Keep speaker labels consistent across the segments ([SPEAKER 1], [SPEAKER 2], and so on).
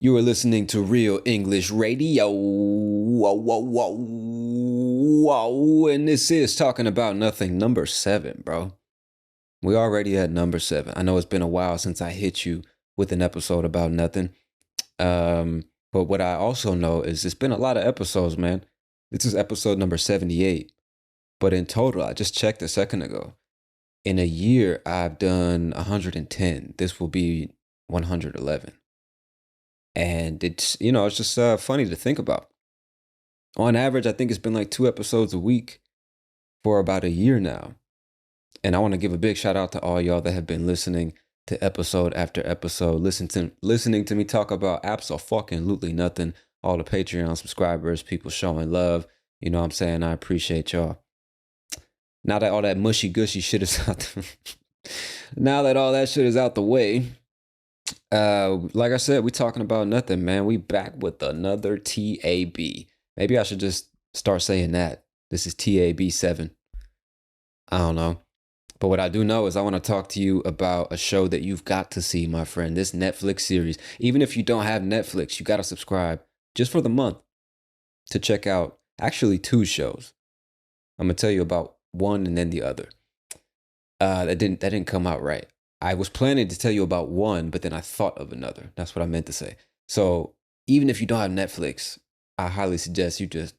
[SPEAKER 1] You are listening to Real English Radio. Whoa, whoa, whoa, whoa. And this is Talking About Nothing number 7, bro. We already at number 7. I know it's been a while since I hit you with an episode about nothing. But what I also know is it's been a lot of episodes, man. This is episode number 78. But in total, I just checked a second ago. In a year, I've done 110. This will be 111. And it's just funny to think about. On average, I think it's been like 2 episodes a week for about a year now. And I want to give a big shout out to all y'all that have been listening to episode after episode, listening to me talk about absolutely nothing. All the Patreon subscribers, people showing love. You know what I'm saying? I appreciate y'all. Now that all that mushy gushy shit is out now that all that shit is out the way, like I said, we talking about nothing, man. We back with another TAB. Maybe I should just start saying that. This is TAB 7. I don't know. But what I do know is I want to talk to you about a show that you've got to see, my friend. This Netflix series. Even if you don't have Netflix, you got to subscribe just for the month to check out actually 2 shows. I'm going to tell you about one and then the other. That didn't come out right. I was planning to tell you about one, but then I thought of another. That's what I meant to say. So even if you don't have Netflix, I highly suggest you just,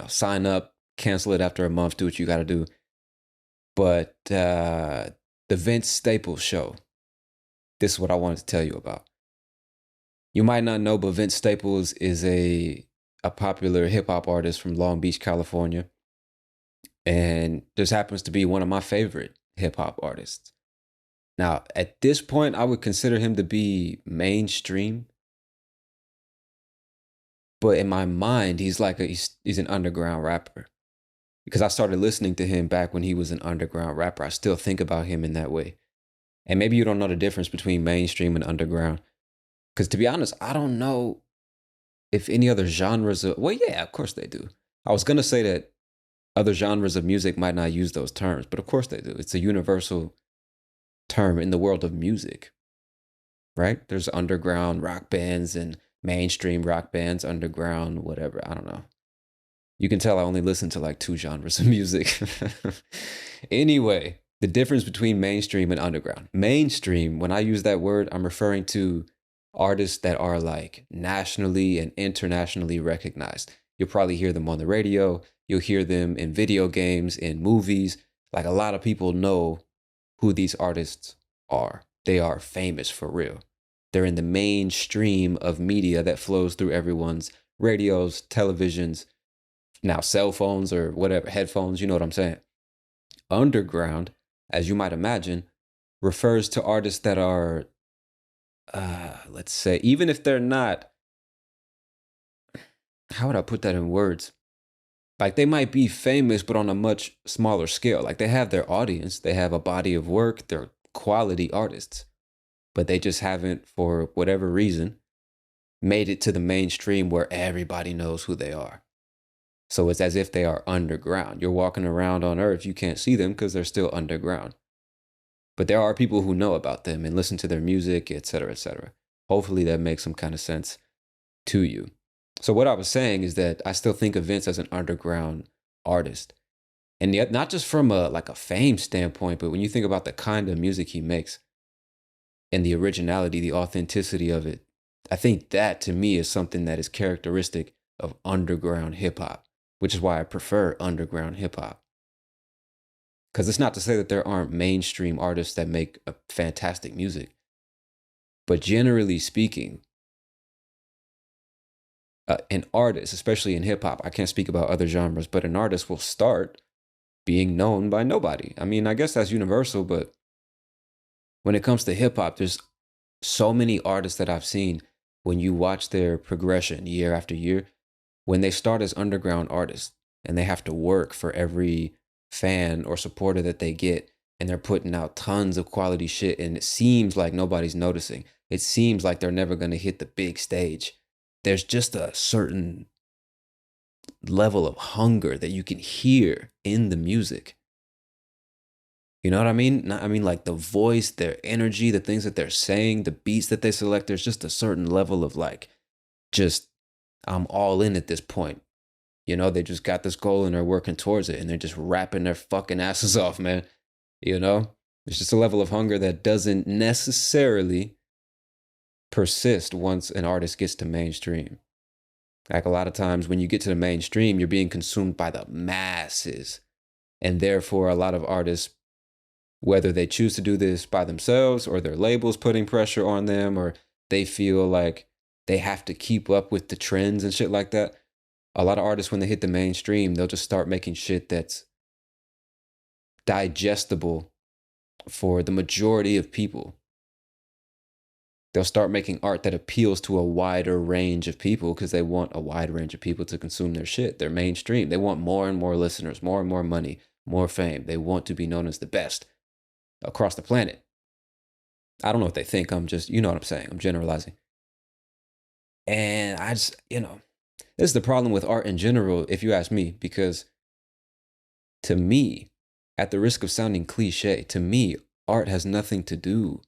[SPEAKER 1] sign up, cancel it after a month, do what you got to do. But the Vince Staples show, this is what I wanted to tell you about. You might not know, but Vince Staples is a popular hip hop artist from Long Beach, California. And this happens to be one of my favorite hip hop artists. Now, at this point, I would consider him to be mainstream. But in my mind, he's an underground rapper. Because I started listening to him back when he was an underground rapper. I still think about him in that way. And maybe you don't know the difference between mainstream and underground. Because to be honest, I don't know if any other genres of, well, yeah, of course they do. I was going to say that other genres of music might not use those terms, but of course they do. It's a universal term in the world of music, right? There's underground rock bands and mainstream rock bands, underground, whatever. I don't know. You can tell I only listen to like 2 genres of music. Anyway, the difference between mainstream and underground. Mainstream, when I use that word, I'm referring to artists that are like nationally and internationally recognized. You'll probably hear them on the radio. You'll hear them in video games, in movies. Like a lot of people know who these artists are. They are famous for real. They're in the mainstream of media that flows through everyone's radios, televisions, now cell phones or whatever, headphones, you know what I'm saying? Underground, as you might imagine, refers to artists that are, let's say, even if they're not, how would I put that in words? Like they might be famous, but on a much smaller scale. Like they have their audience, they have a body of work, they're quality artists, but they just haven't, for whatever reason, made it to the mainstream where everybody knows who they are. So it's as if they are underground. You're walking around on Earth, you can't see them because they're still underground. But there are people who know about them and listen to their music, etc., etc. Hopefully that makes some kind of sense to you. So what I was saying is that I still think of Vince as an underground artist. And yet not just from a fame standpoint, but when you think about the kind of music he makes and the originality, the authenticity of it, I think that to me is something that is characteristic of underground hip hop, which is why I prefer underground hip hop. Because it's not to say that there aren't mainstream artists that make a fantastic music, but generally speaking, an artist, especially in hip hop, I can't speak about other genres, but an artist will start being known by nobody. I mean, I guess that's universal, but when it comes to hip hop, there's so many artists that I've seen when you watch their progression year after year, when they start as underground artists and they have to work for every fan or supporter that they get, and they're putting out tons of quality shit, and it seems like nobody's noticing. It seems like they're never going to hit the big stage. There's just a certain level of hunger that you can hear in the music. You know what I mean? I mean, like the voice, their energy, the things that they're saying, the beats that they select. There's just a certain level of like, just I'm all in at this point. You know, they just got this goal and they're working towards it and they're just rapping their fucking asses off, man. You know, it's just a level of hunger that doesn't necessarily persist once an artist gets to mainstream. Like a lot of times when you get to the mainstream, you're being consumed by the masses. And therefore, a lot of artists, whether they choose to do this by themselves or their labels putting pressure on them, or they feel like they have to keep up with the trends and shit like that. A lot of artists, when they hit the mainstream, they'll just start making shit that's digestible for the majority of people. They'll start making art that appeals to a wider range of people because they want a wide range of people to consume their shit. They're mainstream. They want more and more listeners, more and more money, more fame. They want to be known as the best across the planet. I don't know what they think. I'm just, you know what I'm saying. I'm generalizing. And I just, this is the problem with art in general, if you ask me, because to me, at the risk of sounding cliche, to me, art has nothing to do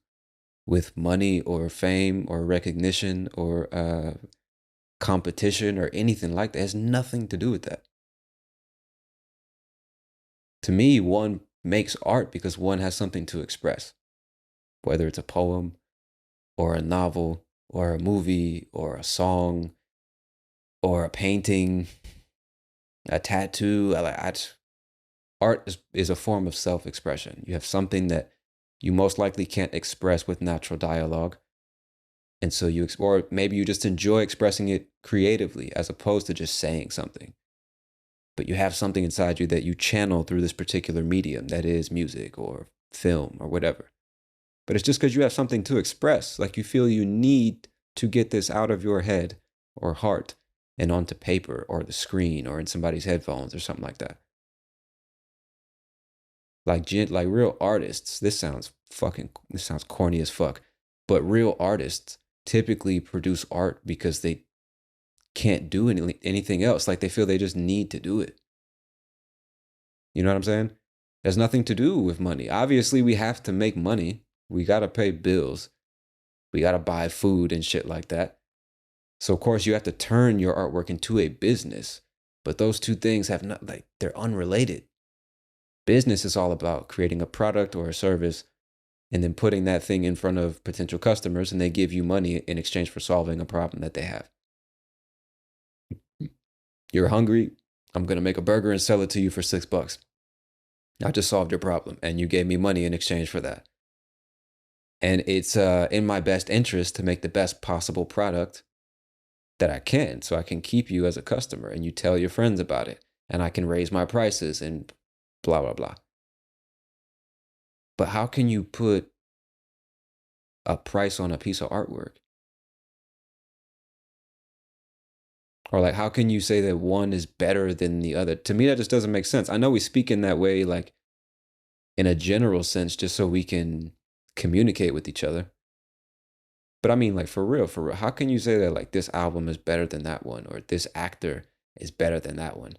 [SPEAKER 1] with money or fame or recognition or competition or anything like that. It has nothing to do with that. To me, one makes art because one has something to express, whether it's a poem or a novel or a movie or a song or a painting, a tattoo. Art is a form of self-expression. You have something that you most likely can't express with natural dialogue. And so or maybe you just enjoy expressing it creatively as opposed to just saying something. But you have something inside you that you channel through this particular medium, that is music or film or whatever. But it's just because you have something to express, like you feel you need to get this out of your head or heart and onto paper or the screen or in somebody's headphones or something like that. Like real artists, this sounds corny as fuck, but real artists typically produce art because they can't do anything else. Like they feel they just need to do it. You know what I'm saying? It has nothing to do with money. Obviously, we have to make money. We got to pay bills. We got to buy food and shit like that. So of course you have to turn your artwork into a business, but those two things they're unrelated. Business is all about creating a product or a service and then putting that thing in front of potential customers and they give you money in exchange for solving a problem that they have. You're hungry. I'm going to make a burger and sell it to you for $6. I just solved your problem and you gave me money in exchange for that. And it's in my best interest to make the best possible product that I can so I can keep you as a customer and you tell your friends about it and I can raise my prices and blah, blah, blah. But how can you put a price on a piece of artwork? Or like, how can you say that one is better than the other? To me, that just doesn't make sense. I know we speak in that way, like in a general sense, just so we can communicate with each other. But I mean, like for real, how can you say that like this album is better than that one or this actor is better than that one?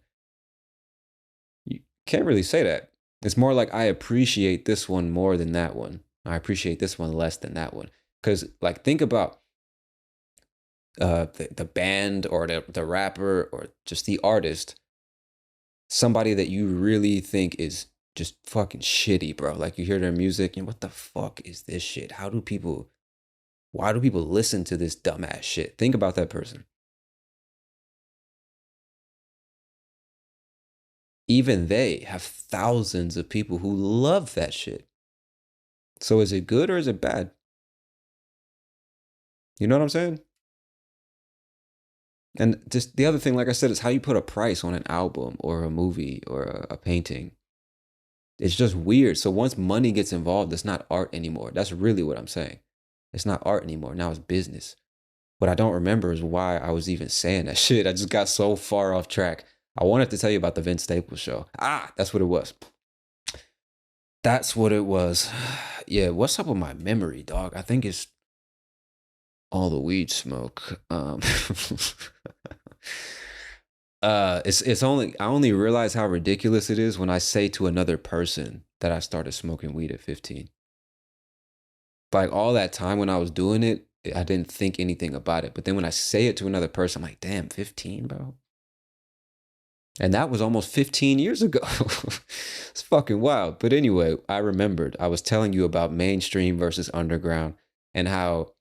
[SPEAKER 1] You can't really say that. It's more like I appreciate this one more than that one. I appreciate this one less than that one. Because like think about the band or the rapper or just the artist, somebody that you really think is just fucking shitty, bro. Like you hear their music and what the fuck is this shit? Why do people listen to this dumbass shit? Think about that person. Even they have thousands of people who love that shit. So is it good or is it bad? You know what I'm saying? And just the other thing, like I said, is how you put a price on an album or a movie or a painting. It's just weird. So once money gets involved, it's not art anymore. That's really what I'm saying. It's not art anymore. Now it's business. What I don't remember is why I was even saying that shit. I just got so far off track. I wanted to tell you about the Vince Staples show. That's what it was. That's what it was. Yeah, what's up with my memory, dog? I think it's all the weed smoke. It's only I only realize how ridiculous it is when I say to another person that I started smoking weed at 15. Like all that time when I was doing it, I didn't think anything about it. But then when I say it to another person, I'm like, damn, 15, bro. And that was almost 15 years ago. It's fucking wild. But anyway, I remembered I was telling you about mainstream versus underground and how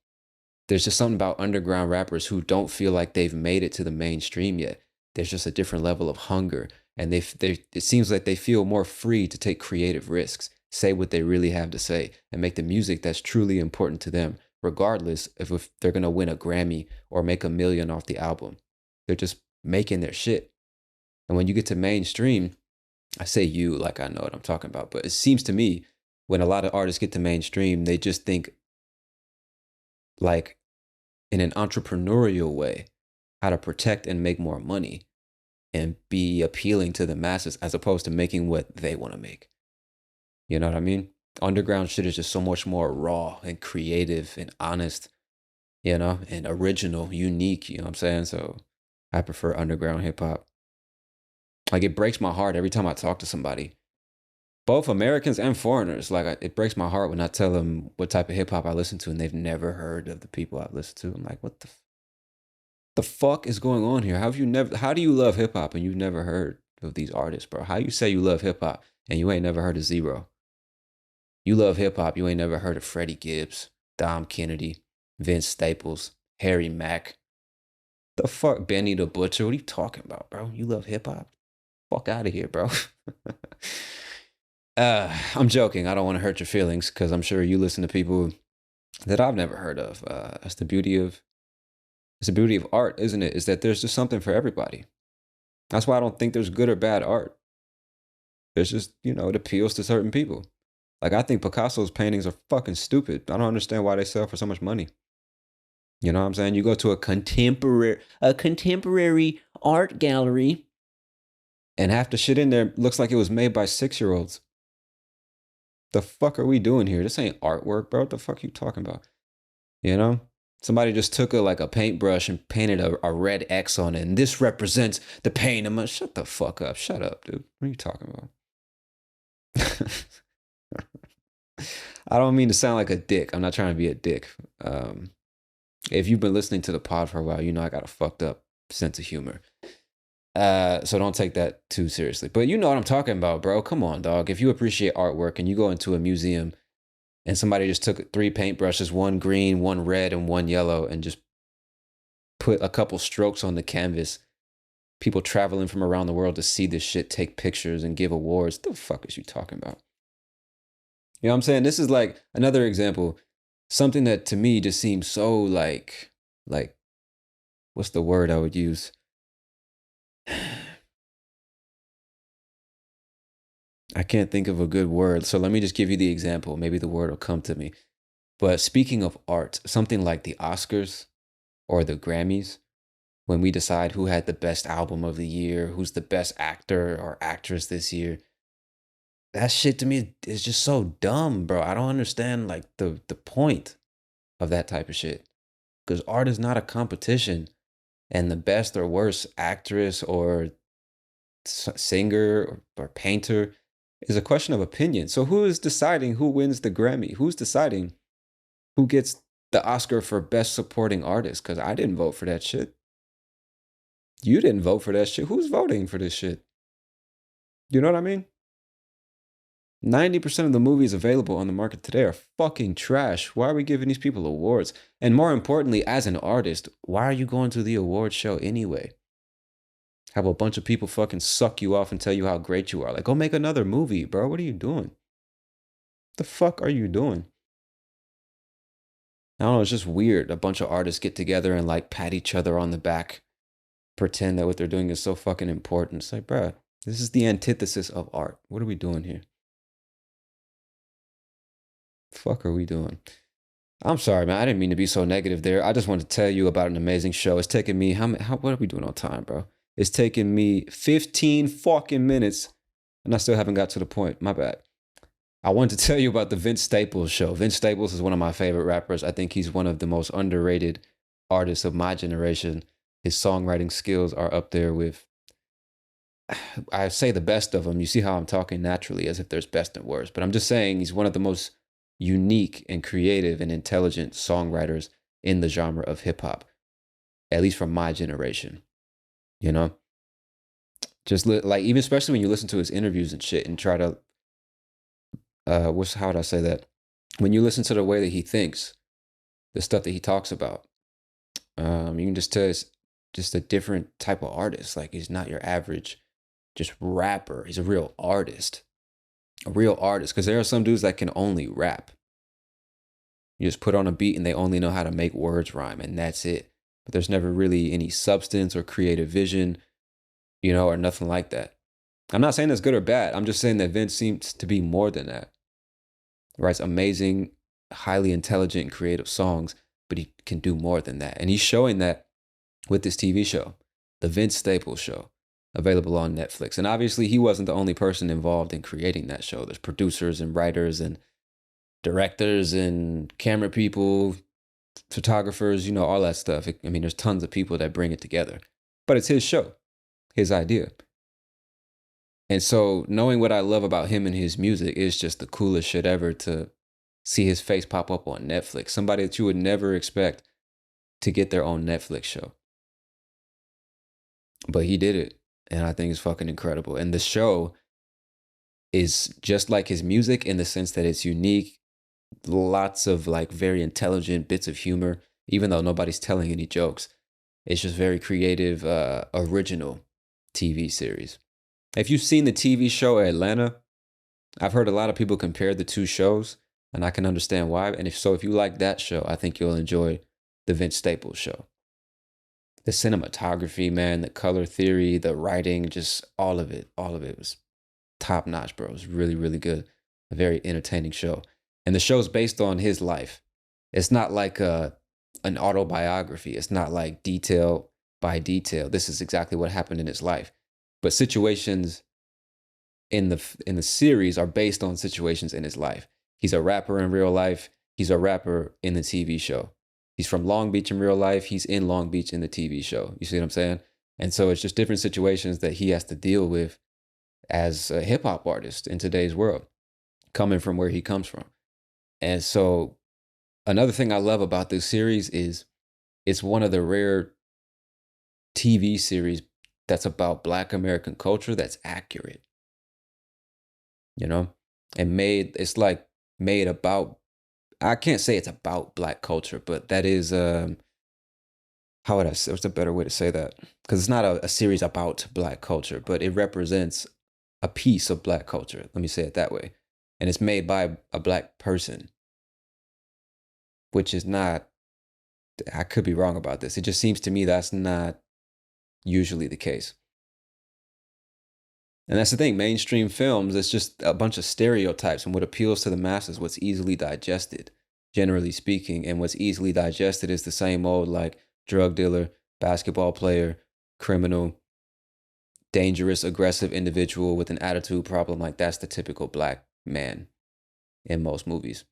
[SPEAKER 1] there's just something about underground rappers who don't feel like they've made it to the mainstream yet. There's just a different level of hunger. And it seems like they feel more free to take creative risks, say what they really have to say, and make the music that's truly important to them, regardless of if they're going to win a Grammy or make $1 million off the album. They're just making their shit. And when you get to mainstream, I say you like I know what I'm talking about, but it seems to me when a lot of artists get to mainstream, they just think like in an entrepreneurial way how to protect and make more money and be appealing to the masses as opposed to making what they want to make. You know what I mean? Underground shit is just so much more raw and creative and honest, you know, and original, unique, you know what I'm saying? So I prefer underground hip hop. Like it breaks my heart every time I talk to somebody, both Americans and foreigners. Like it breaks my heart when I tell them what type of hip hop I listen to and they've never heard of the people I listen to. I'm like, what the fuck is going on here? How do you love hip hop and you've never heard of these artists, bro? How you say you love hip hop and you ain't never heard of Zero? You love hip hop, you ain't never heard of Freddie Gibbs, Dom Kennedy, Vince Staples, Harry Mack. The fuck, Benny the Butcher? What are you talking about, bro? You love hip hop? Fuck out of here, bro. I'm joking. I don't want to hurt your feelings because I'm sure you listen to people that I've never heard of. That's the beauty of art, isn't it? Is that there's just something for everybody. That's why I don't think there's good or bad art. There's just, it appeals to certain people. Like I think Picasso's paintings are fucking stupid. I don't understand why they sell for so much money. You know what I'm saying? You go to a contemporary art gallery and half the shit in there looks like it was made by 6-year-olds. The fuck are we doing here? This ain't artwork, bro. What the fuck are you talking about? You know? Somebody just took a paintbrush and painted a red X on it, and this represents the pain. I'm like, shut the fuck up. Shut up, dude. What are you talking about? I don't mean to sound like a dick. I'm not trying to be a dick. If you've been listening to the pod for a while, you know I got a fucked up sense of humor. So don't take that too seriously. But you know what I'm talking about, bro. Come on, dog. If you appreciate artwork and you go into a museum and somebody just took 3 paintbrushes, 1 green, 1 red, and 1 yellow, and just put a couple strokes on the canvas, people traveling from around the world to see this shit, take pictures and give awards. What the fuck is you talking about? You know what I'm saying? This is like another example. Something that to me just seems so like, what's the word I would use? I can't think of a good word. So let me just give you the example. Maybe the word will come to me. But speaking of art, something like the Oscars or the Grammys, when we decide who had the best album of the year, who's the best actor or actress this year, that shit to me is just so dumb, bro. I don't understand like the point of that type of shit. Because art is not a competition. And the best or worst actress or singer or painter is a question of opinion. So who is deciding who wins the Grammy? Who's deciding who gets the Oscar for best supporting artist? Because I didn't vote for that shit. You didn't vote for that shit. Who's voting for this shit? You know what I mean? 90% of the movies available on the market today are fucking trash. Why are we giving these people awards? And more importantly, as an artist, why are you going to the award show anyway? Have a bunch of people fucking suck you off and tell you how great you are. Like, go make another movie, bro. What are you doing? The fuck are you doing? I don't know. It's just weird. A bunch of artists get together and like pat each other on the back, pretend that what they're doing is so fucking important. It's like, bro, this is the antithesis of art. What are we doing here? Fuck are we doing? I'm sorry, man. I didn't mean to be so negative there. I just wanted to tell you about an amazing show. It's taken me what are we doing on time, bro? It's taken me 15 fucking minutes and I still haven't got to the point. My bad. I wanted to tell you about the Vince Staples show. Vince Staples is one of my favorite rappers. I think he's one of the most underrated artists of my generation. His songwriting skills are up there with I say the best of them. You see how I'm talking naturally as if there's best and worst, but I'm just saying he's one of the most unique and creative and intelligent songwriters in the genre of hip hop, at least from my generation. You know, just like even especially when you listen to his interviews and shit and try to what's how would I say that? When you listen to the way that he thinks, the stuff that he talks about, you can just tell it's just a different type of artist. Like he's not your average just rapper. He's a real artist. Because there are some dudes that can only rap. You just put on a beat and they only know how to make words rhyme, and that's it. But there's never really any substance or creative vision, or nothing like that. I'm not saying that's good or bad. I'm just saying that Vince seems to be more than that. Writes amazing, highly intelligent, and creative songs, but he can do more than that. And he's showing that with this TV show, The Vince Staples Show, available on Netflix. And obviously, he wasn't the only person involved in creating that show. There's producers and writers and directors and camera people, photographers, all that stuff. There's tons of people that bring it together. But it's his show, his idea. And so knowing what I love about him and his music is just the coolest shit ever to see his face pop up on Netflix. Somebody that you would never expect to get their own Netflix show. But he did it. And I think it's fucking incredible. And the show is just like his music in the sense that it's unique. Lots of like very intelligent bits of humor, even though nobody's telling any jokes. It's just very creative, original TV series. If you've seen the TV show Atlanta, I've heard a lot of people compare the two shows, and I can understand why. And if you like that show, I think you'll enjoy the Vince Staples Show. The cinematography, man, the color theory, the writing, just all of it was top notch, bro. It was really, really good. A very entertaining show. And the show's based on his life. It's not like an autobiography. It's not like detail by detail. This is exactly what happened in his life. But situations in the series are based on situations in his life. He's a rapper in real life. He's a rapper in the TV show. He's from Long Beach in real life. He's in Long Beach in the TV show. You see what I'm saying? And so it's just different situations that he has to deal with as a hip hop artist in today's world, coming from where he comes from. And so another thing I love about this series is it's one of the rare TV series that's about Black American culture that's accurate, and it's like made about, I can't say it's about Black culture, but that is, how would I say, what's a better way to say that? Because it's not a series about Black culture, but it represents a piece of Black culture. Let me say it that way. And it's made by a Black person, which is not, I could be wrong about this. It just seems to me that's not usually the case. And that's the thing, mainstream films, it's just a bunch of stereotypes, and what appeals to the masses, what's easily digested, generally speaking. And what's easily digested is the same old like drug dealer, basketball player, criminal, dangerous, aggressive individual with an attitude problem. Like that's the typical Black man in most movies.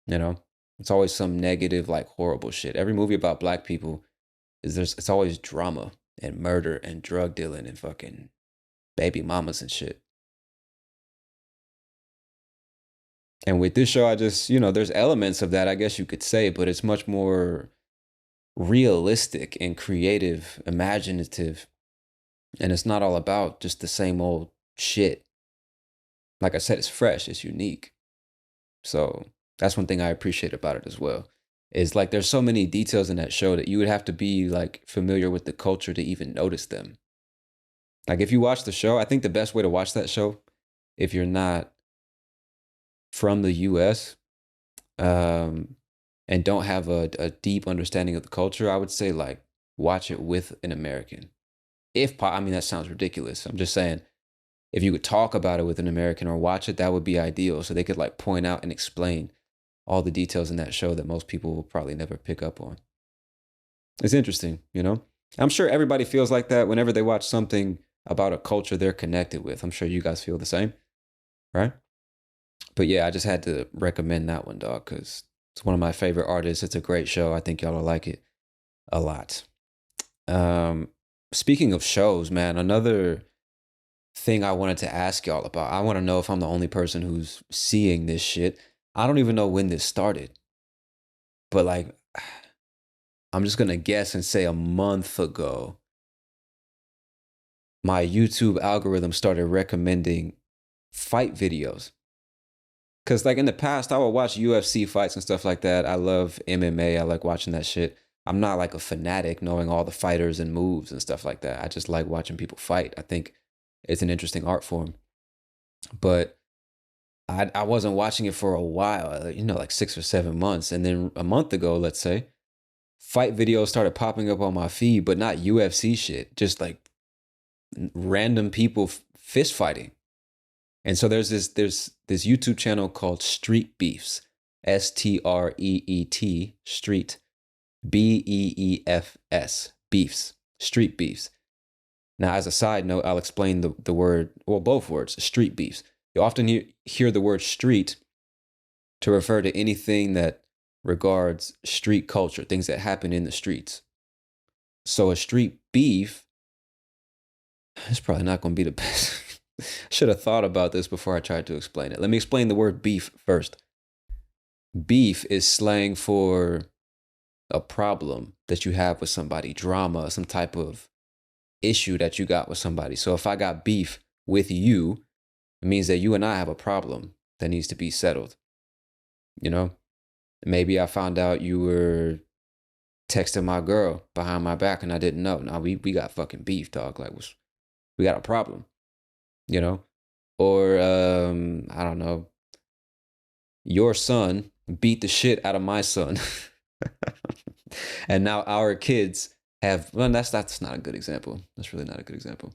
[SPEAKER 1] It's always some negative, like horrible shit. Every movie about Black people it's always drama and murder and drug dealing and fucking baby mamas and shit. And with this show, I just, there's elements of that, I guess you could say, but it's much more realistic and creative, imaginative. And it's not all about just the same old shit. Like I said, it's fresh, it's unique. So that's one thing I appreciate about it as well. Is like there's so many details in that show that you would have to be like familiar with the culture to even notice them. Like if you watch the show, I think the best way to watch that show, if you're not from the US, and don't have a deep understanding of the culture, I would say like watch it with an American. That sounds ridiculous. I'm just saying, if you could talk about it with an American or watch it, that would be ideal. So they could like point out and explain all the details in that show that most people will probably never pick up on. It's interesting, I'm sure everybody feels like that whenever they watch something about a culture they're connected with. I'm sure you guys feel the same, right? But yeah, I just had to recommend that one, dog, because it's one of my favorite artists. It's a great show. I think y'all will like it a lot. Speaking of shows, man, another thing I wanted to ask y'all about. I want to know if I'm the only person who's seeing this shit. I don't even know when this started, but like, I'm just gonna guess and say a month ago, my YouTube algorithm started recommending fight videos. Cause like in the past, I would watch UFC fights and stuff like that. I love MMA. I like watching that shit. I'm not like a fanatic knowing all the fighters and moves and stuff like that. I just like watching people fight. I think it's an interesting art form. But I wasn't watching it for a while, like 6 or 7 months. And then a month ago, let's say, fight videos started popping up on my feed, but not UFC shit, just like random people fist fighting. And so there's this YouTube channel called Street Beefs, Street, Street, Beefs, Beefs, Street Beefs. Now, as a side note, I'll explain the word, well, both words, street beefs. You often hear the word street to refer to anything that regards street culture, things that happen in the streets. So a street beef is probably not going to be the best. Should have thought about this before I tried to explain it. Let me explain the word beef first. Beef is slang for a problem that you have with somebody, drama, some type of issue that you got with somebody. So if I got beef with you, it means that you and I have a problem that needs to be settled. You know, maybe I found out you were texting my girl behind my back and I didn't know. Now we got fucking beef, dog. Like we got a problem, you know? Or I don't know, your son beat the shit out of my son. And now our kids have, well, that's not a good example. That's really not a good example.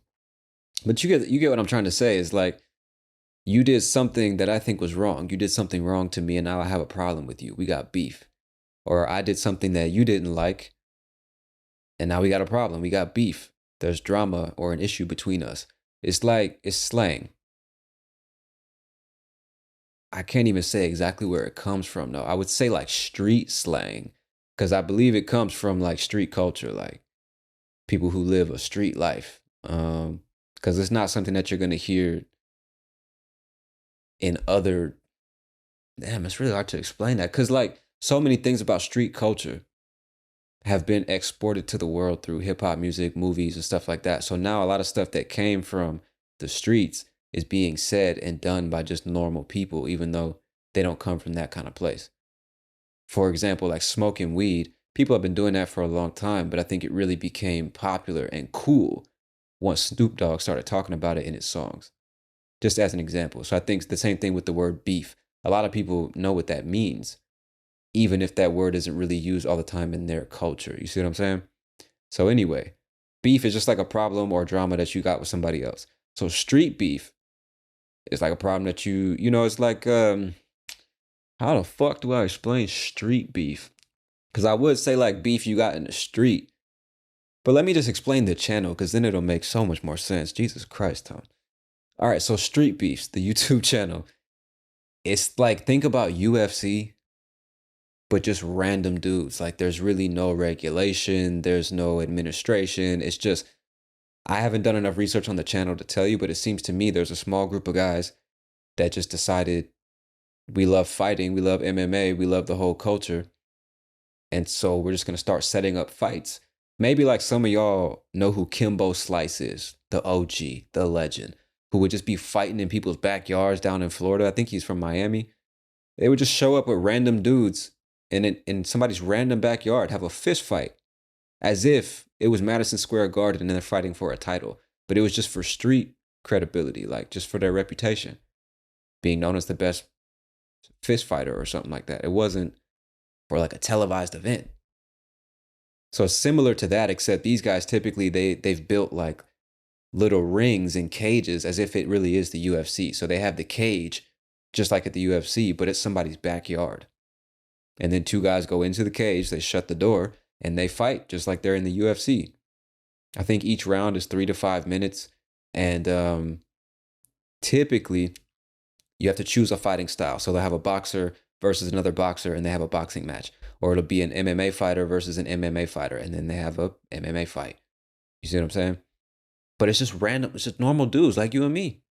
[SPEAKER 1] But you get what I'm trying to say is like, you did something that I think was wrong. You did something wrong to me and now I have a problem with you. We got beef. Or I did something that you didn't like and now we got a problem. We got beef. There's drama or an issue between us. It's like, it's slang. I can't even say exactly where it comes from though. I would say like street slang because I believe it comes from like street culture, like people who live a street life. Because it's not something that you're going to hear in other. Damn, it's really hard to explain that because like so many things about street culture have been exported to the world through hip hop music, movies, and stuff like that. So now a lot of stuff that came from the streets is being said and done by just normal people, even though they don't come from that kind of place. For example, like smoking weed, people have been doing that for a long time, but I think it really became popular and cool once Snoop Dogg started talking about it in his songs, just as an example. So I think the same thing with the word beef. A lot of people know what that means, even if that word isn't really used all the time in their culture. You see what I'm saying? So anyway, beef is just like a problem or drama that you got with somebody else. So street beef is like a problem that it's like, how the fuck do I explain street beef? Because I would say like beef you got in the street. But let me just explain the channel because then it'll make so much more sense. Jesus Christ, Tom. All right, so Street Beefs, the YouTube channel. It's like, think about UFC, but just random dudes. Like there's really no regulation. There's no administration. It's just, I haven't done enough research on the channel to tell you, but it seems to me there's a small group of guys that just decided we love fighting, we love MMA, we love the whole culture. And so we're just going to start setting up fights. Maybe like some of y'all know who Kimbo Slice is, the OG, the legend, who would just be fighting in people's backyards down in Florida. I think he's from Miami. They would just show up with random dudes and in somebody's random backyard, have a fist fight as if it was Madison Square Garden and they're fighting for a title. But it was just for street credibility, like just for their reputation, being known as the best fist fighter or something like that. It wasn't for like a televised event. So similar to that, except these guys typically they've built like little rings and cages as if it really is the UFC. So they have the cage just like at the UFC, but it's somebody's backyard. And then two guys go into the cage, they shut the door, and they fight just like they're in the UFC. I think each round is 3 to 5 minutes. And typically you have to choose a fighting style. So they'll have a boxer versus another boxer and they have a boxing match. Or it'll be an MMA fighter versus an MMA fighter, and then they have a MMA fight. You see what I'm saying? But it's just random, it's just normal dudes like you and me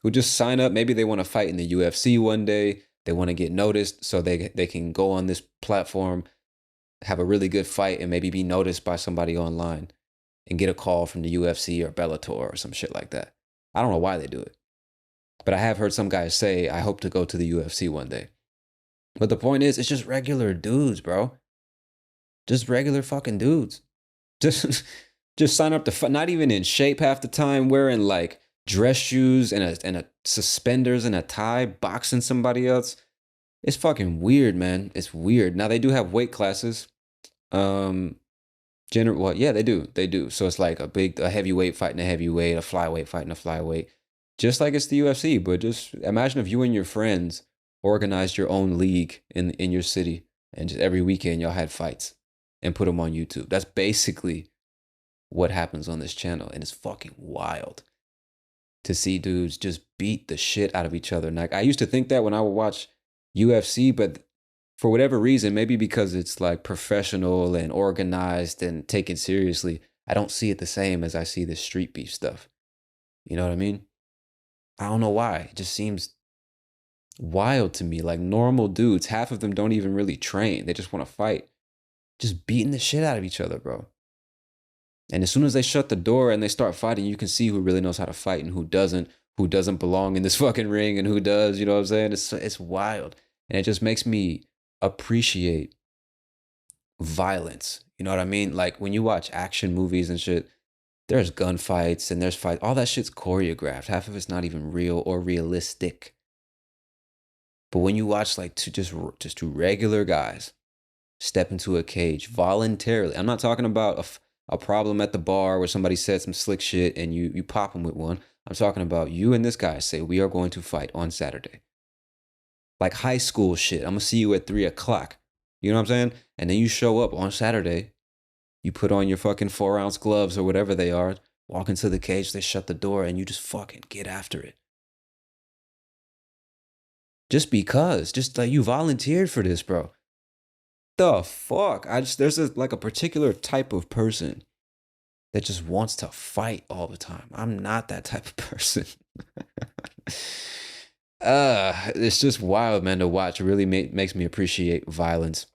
[SPEAKER 1] who just sign up. Maybe they want to fight in the UFC one day. They want to get noticed so they can go on this platform, have a really good fight, and maybe be noticed by somebody online and get a call from the UFC or Bellator or some shit like that. I don't know why they do it. But I have heard some guys say, I hope to go to the UFC one day. But the point is, it's just regular dudes, bro. Just regular fucking dudes. Just just sign up to fight. Not even in shape half the time, wearing like dress shoes and a suspenders and a tie, boxing somebody else. It's fucking weird, man. It's weird. Now they do have weight classes. Um well, yeah, they do. They do. So it's like a heavyweight fighting a heavyweight, a flyweight fighting a flyweight. Just like it's the UFC, but just imagine if you and your friends organized your own league in your city and just every weekend y'all had fights and put them on YouTube. That's basically what happens on this channel, and it's fucking wild to see dudes just beat the shit out of each other. And like I used to think that when I would watch UFC, but for whatever reason, maybe because it's like professional and organized and taken seriously, I don't see it the same as I see this street beef stuff. You know what I mean? I don't know why. It just seems wild to me. Like normal dudes, half of them don't even really train. They just want to fight. Just beating the shit out of each other, bro. And as soon as they shut the door and they start fighting, you can see who really knows how to fight and who doesn't belong in this fucking ring and who does, you know what I'm saying? It's wild. And it just makes me appreciate violence. You know what I mean? Like when you watch action movies and shit, there's gunfights and there's fights. All that shit's choreographed. Half of it's not even real or realistic. But when you watch like two regular guys step into a cage voluntarily, I'm not talking about a problem at the bar where somebody said some slick shit and you pop them with one. I'm talking about you and this guy say, we are going to fight on Saturday. Like high school shit. I'm going to see you at 3:00. You know what I'm saying? And then you show up on Saturday. You put on your fucking 4-ounce gloves or whatever they are, walk into the cage, they shut the door, and you just fucking get after it. Just because. Just like you volunteered for this, bro. The fuck? There's like a particular type of person that just wants to fight all the time. I'm not that type of person. It's just wild, man, to watch. It really makes me appreciate violence,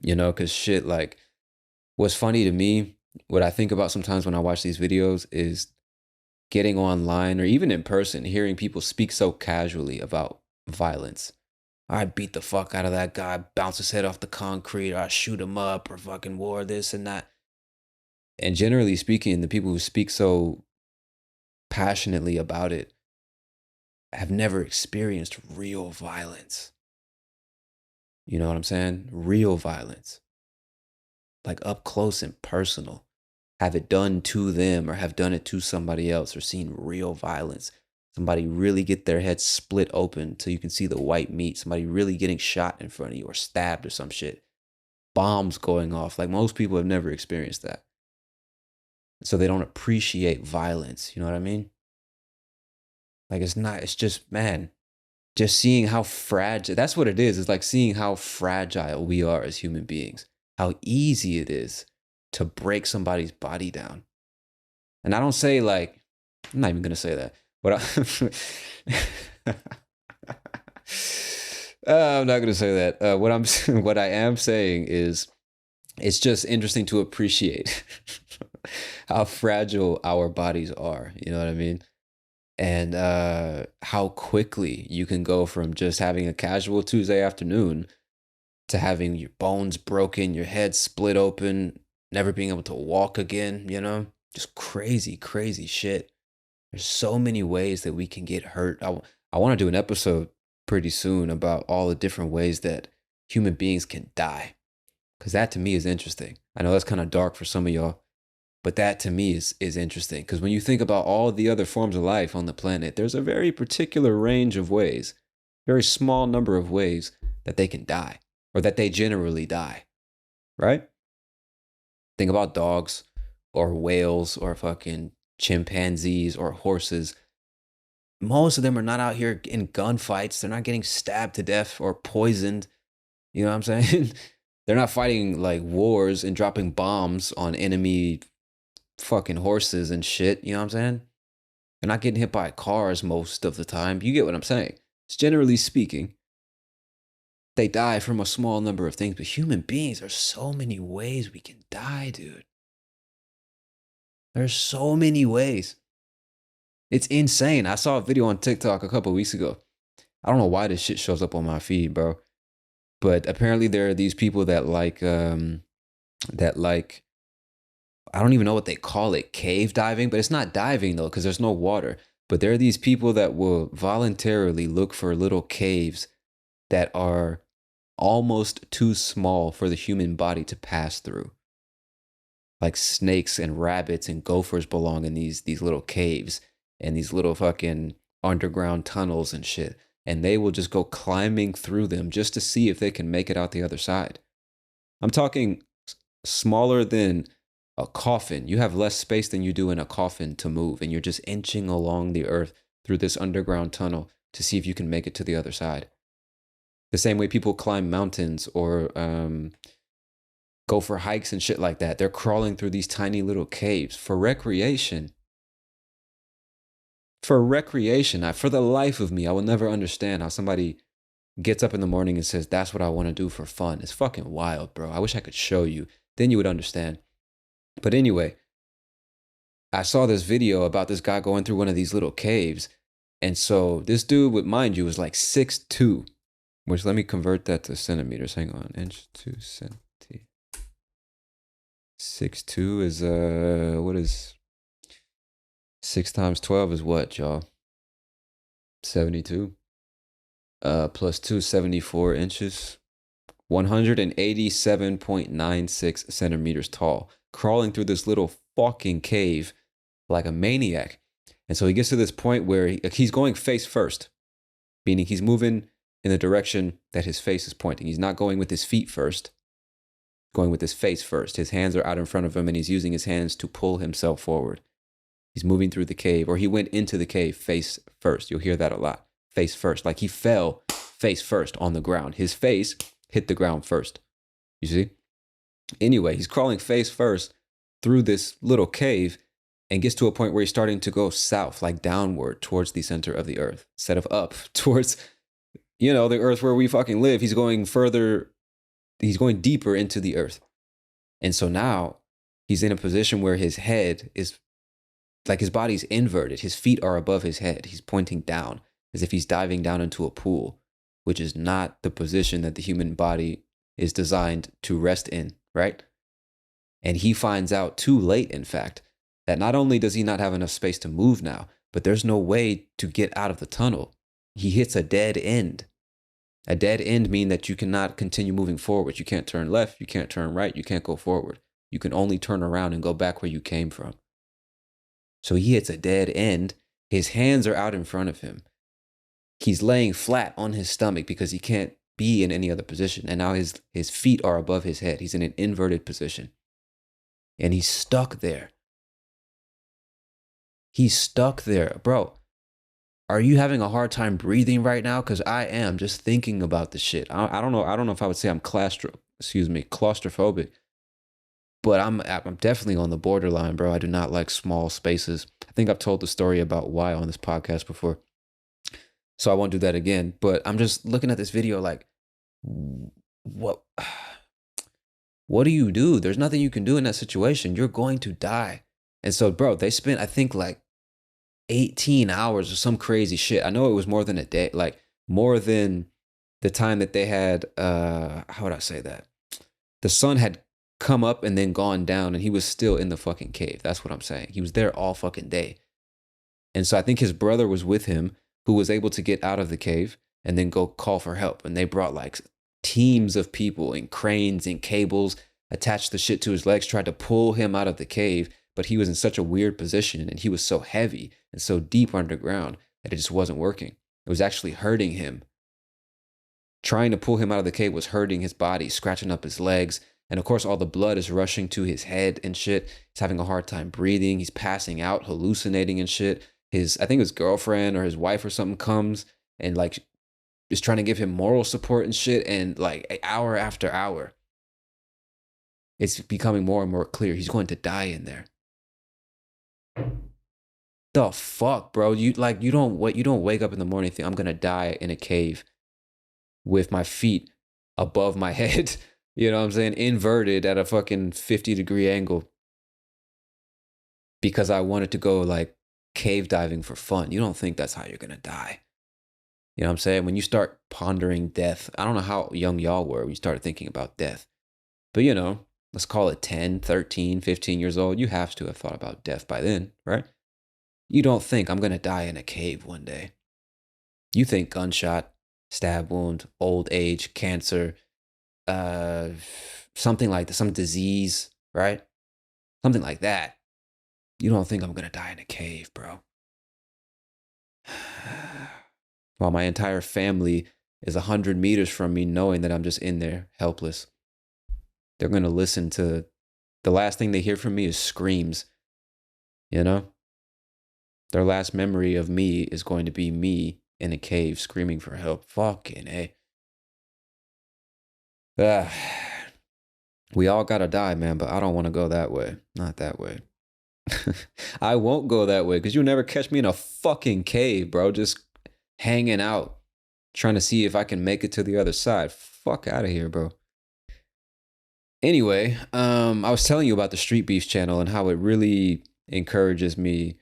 [SPEAKER 1] you know, because shit, like, what's funny to me, what I think about sometimes when I watch these videos is getting online or even in person, hearing people speak so casually about violence. I beat the fuck out of that guy, bounce his head off the concrete, or I shoot him up, or fucking war this and that. And generally speaking, the people who speak so passionately about it have never experienced real violence. You know what I'm saying? Real violence. Like up close and personal. Have it done to them or have done it to somebody else or seen real violence. Somebody really get their head split open till you can see the white meat. Somebody really getting shot in front of you or stabbed or some shit. Bombs going off. Like most people have never experienced that. So they don't appreciate violence. You know what I mean? Like it's just, man, just seeing how fragile, that's what it is. It's like seeing how fragile we are as human beings. How easy it is to break somebody's body down. And I don't say like, I'm not even going to say that. But I'm not going to say that. What I am saying is it's just interesting to appreciate how fragile our bodies are. You know what I mean? And how quickly you can go from just having a casual Tuesday afternoon to having your bones broken, your head split open, never being able to walk again, you know? Just crazy, crazy shit. There's so many ways that we can get hurt. I want to do an episode pretty soon about all the different ways that human beings can die. Because that to me is interesting. I know that's kind of dark for some of y'all, but that to me is interesting. Because when you think about all the other forms of life on the planet, there's a very particular range of ways, very small number of ways that they can die or that they generally die, right? Think about dogs or whales or fucking chimpanzees or horses. Most of them are not out here in gunfights. They're not getting stabbed to death or poisoned. You know what I'm saying? They're not fighting like wars and dropping bombs on enemy fucking horses and shit. You know what I'm saying? They're not getting hit by cars most of the time. You get what I'm saying? It's generally speaking, they die from a small number of things, but human beings, there's so many ways we can die, dude. There's so many ways. It's insane. I saw a video on TikTok a couple weeks ago. I don't know why this shit shows up on my feed, bro. But apparently there are these people that like I don't even know what they call it, cave diving, but it's not diving though, because there's no water. But there are these people that will voluntarily look for little caves that are almost too small for the human body to pass through. Like snakes and rabbits and gophers belong in these little caves and these little fucking underground tunnels and shit. And they will just go climbing through them just to see if they can make it out the other side. I'm talking smaller than a coffin. You have less space than you do in a coffin to move, and you're just inching along the earth through this underground tunnel to see if you can make it to the other side. The same way people climb mountains or go for hikes and shit like that. They're crawling through these tiny little caves for recreation. For recreation. For the life of me, I will never understand how somebody gets up in the morning and says, that's what I want to do for fun. It's fucking wild, bro. I wish I could show you. Then you would understand. But anyway, I saw this video about this guy going through one of these little caves. And so this dude, would mind you, was like 6'2", which let me convert that to centimeters. Hang on. Inch to centi. 6'2" is, what is 6 times 12 is what, y'all? 72. Plus 2, 74 inches. 187.96 centimeters tall, crawling through this little fucking cave like a maniac. And so he gets to this point where he's going face first, meaning he's moving in the direction that his face is pointing. He's not going with his feet first, going with his face first. His hands are out in front of him and he's using his hands to pull himself forward. He's moving through the cave, or he went into the cave face first. You'll hear that a lot. Face first. Like he fell face first on the ground. His face hit the ground first. You see? Anyway, he's crawling face first through this little cave and gets to a point where he's starting to go south, like downward towards the center of the earth, instead of up towards, the earth where we fucking live. He's going further, he's going deeper into the earth. And so now he's in a position where his head is, like his body's inverted. His feet are above his head. He's pointing down as if he's diving down into a pool, which is not the position that the human body is designed to rest in, right? And he finds out too late, in fact, that not only does he not have enough space to move now, but there's no way to get out of the tunnel. He hits a dead end. A dead end means that you cannot continue moving forward. You can't turn left, you can't turn right, you can't go forward. You can only turn around and go back where you came from. So he hits a dead end. His hands are out in front of him. He's laying flat on his stomach because he can't be in any other position. And now his feet are above his head. He's in an inverted position. And he's stuck there. He's stuck there. Bro, are you having a hard time breathing right now? Because I am, just thinking about the shit. I don't know. I don't know if I would say I'm claustrophobic. But I'm definitely on the borderline, bro. I do not like small spaces. I think I've told the story about why on this podcast before, so I won't do that again. But I'm just looking at this video like, what do you do? There's nothing you can do in that situation. You're going to die. And so, bro, they spent, I think, like 18 hours or some crazy shit. I know it was more than a day, like more than the time that they had, how would I say that? The sun had come up and then gone down and he was still in the fucking cave. That's what I'm saying. He was there all fucking day. And so I think his brother was with him, who was able to get out of the cave and then go call for help. And they brought like teams of people and cranes and cables, attached the shit to his legs, tried to pull him out of the cave. But he was in such a weird position and he was so heavy and so deep underground that it just wasn't working. It was actually hurting him. Trying to pull him out of the cave was hurting his body, scratching up his legs. And of course, all the blood is rushing to his head and shit. He's having a hard time breathing. He's passing out, hallucinating and shit. I think his girlfriend or his wife or something comes and like is trying to give him moral support and shit. And like hour after hour, it's becoming more and more clear he's going to die in there. The fuck, bro? You don't wake up in the morning and think I'm gonna die in a cave with my feet above my head. You know what I'm saying? Inverted at a fucking 50-degree angle because I wanted to go like cave diving for fun. You don't think that's how you're gonna die. You know what I'm saying? When you start pondering death, I don't know how young y'all were when you started thinking about death. But you know, let's call it 10, 13, 15 years old. You have to have thought about death by then, right? You don't think I'm gonna die in a cave one day. You think gunshot, stab wound, old age, cancer, something like that, some disease, right? Something like that. You don't think I'm gonna die in a cave, bro. While my entire family is 100 meters from me, knowing that I'm just in there, helpless. They're gonna listen to the last thing they hear from me is screams, you know? Their last memory of me is going to be me in a cave screaming for help. Fucking A. We all gotta die, man, but I don't want to go that way. Not that way. I won't go that way because you'll never catch me in a fucking cave, bro. Just hanging out, trying to see if I can make it to the other side. Fuck out of here, bro. Anyway, I was telling you about the Street Beefs channel and how it really encourages me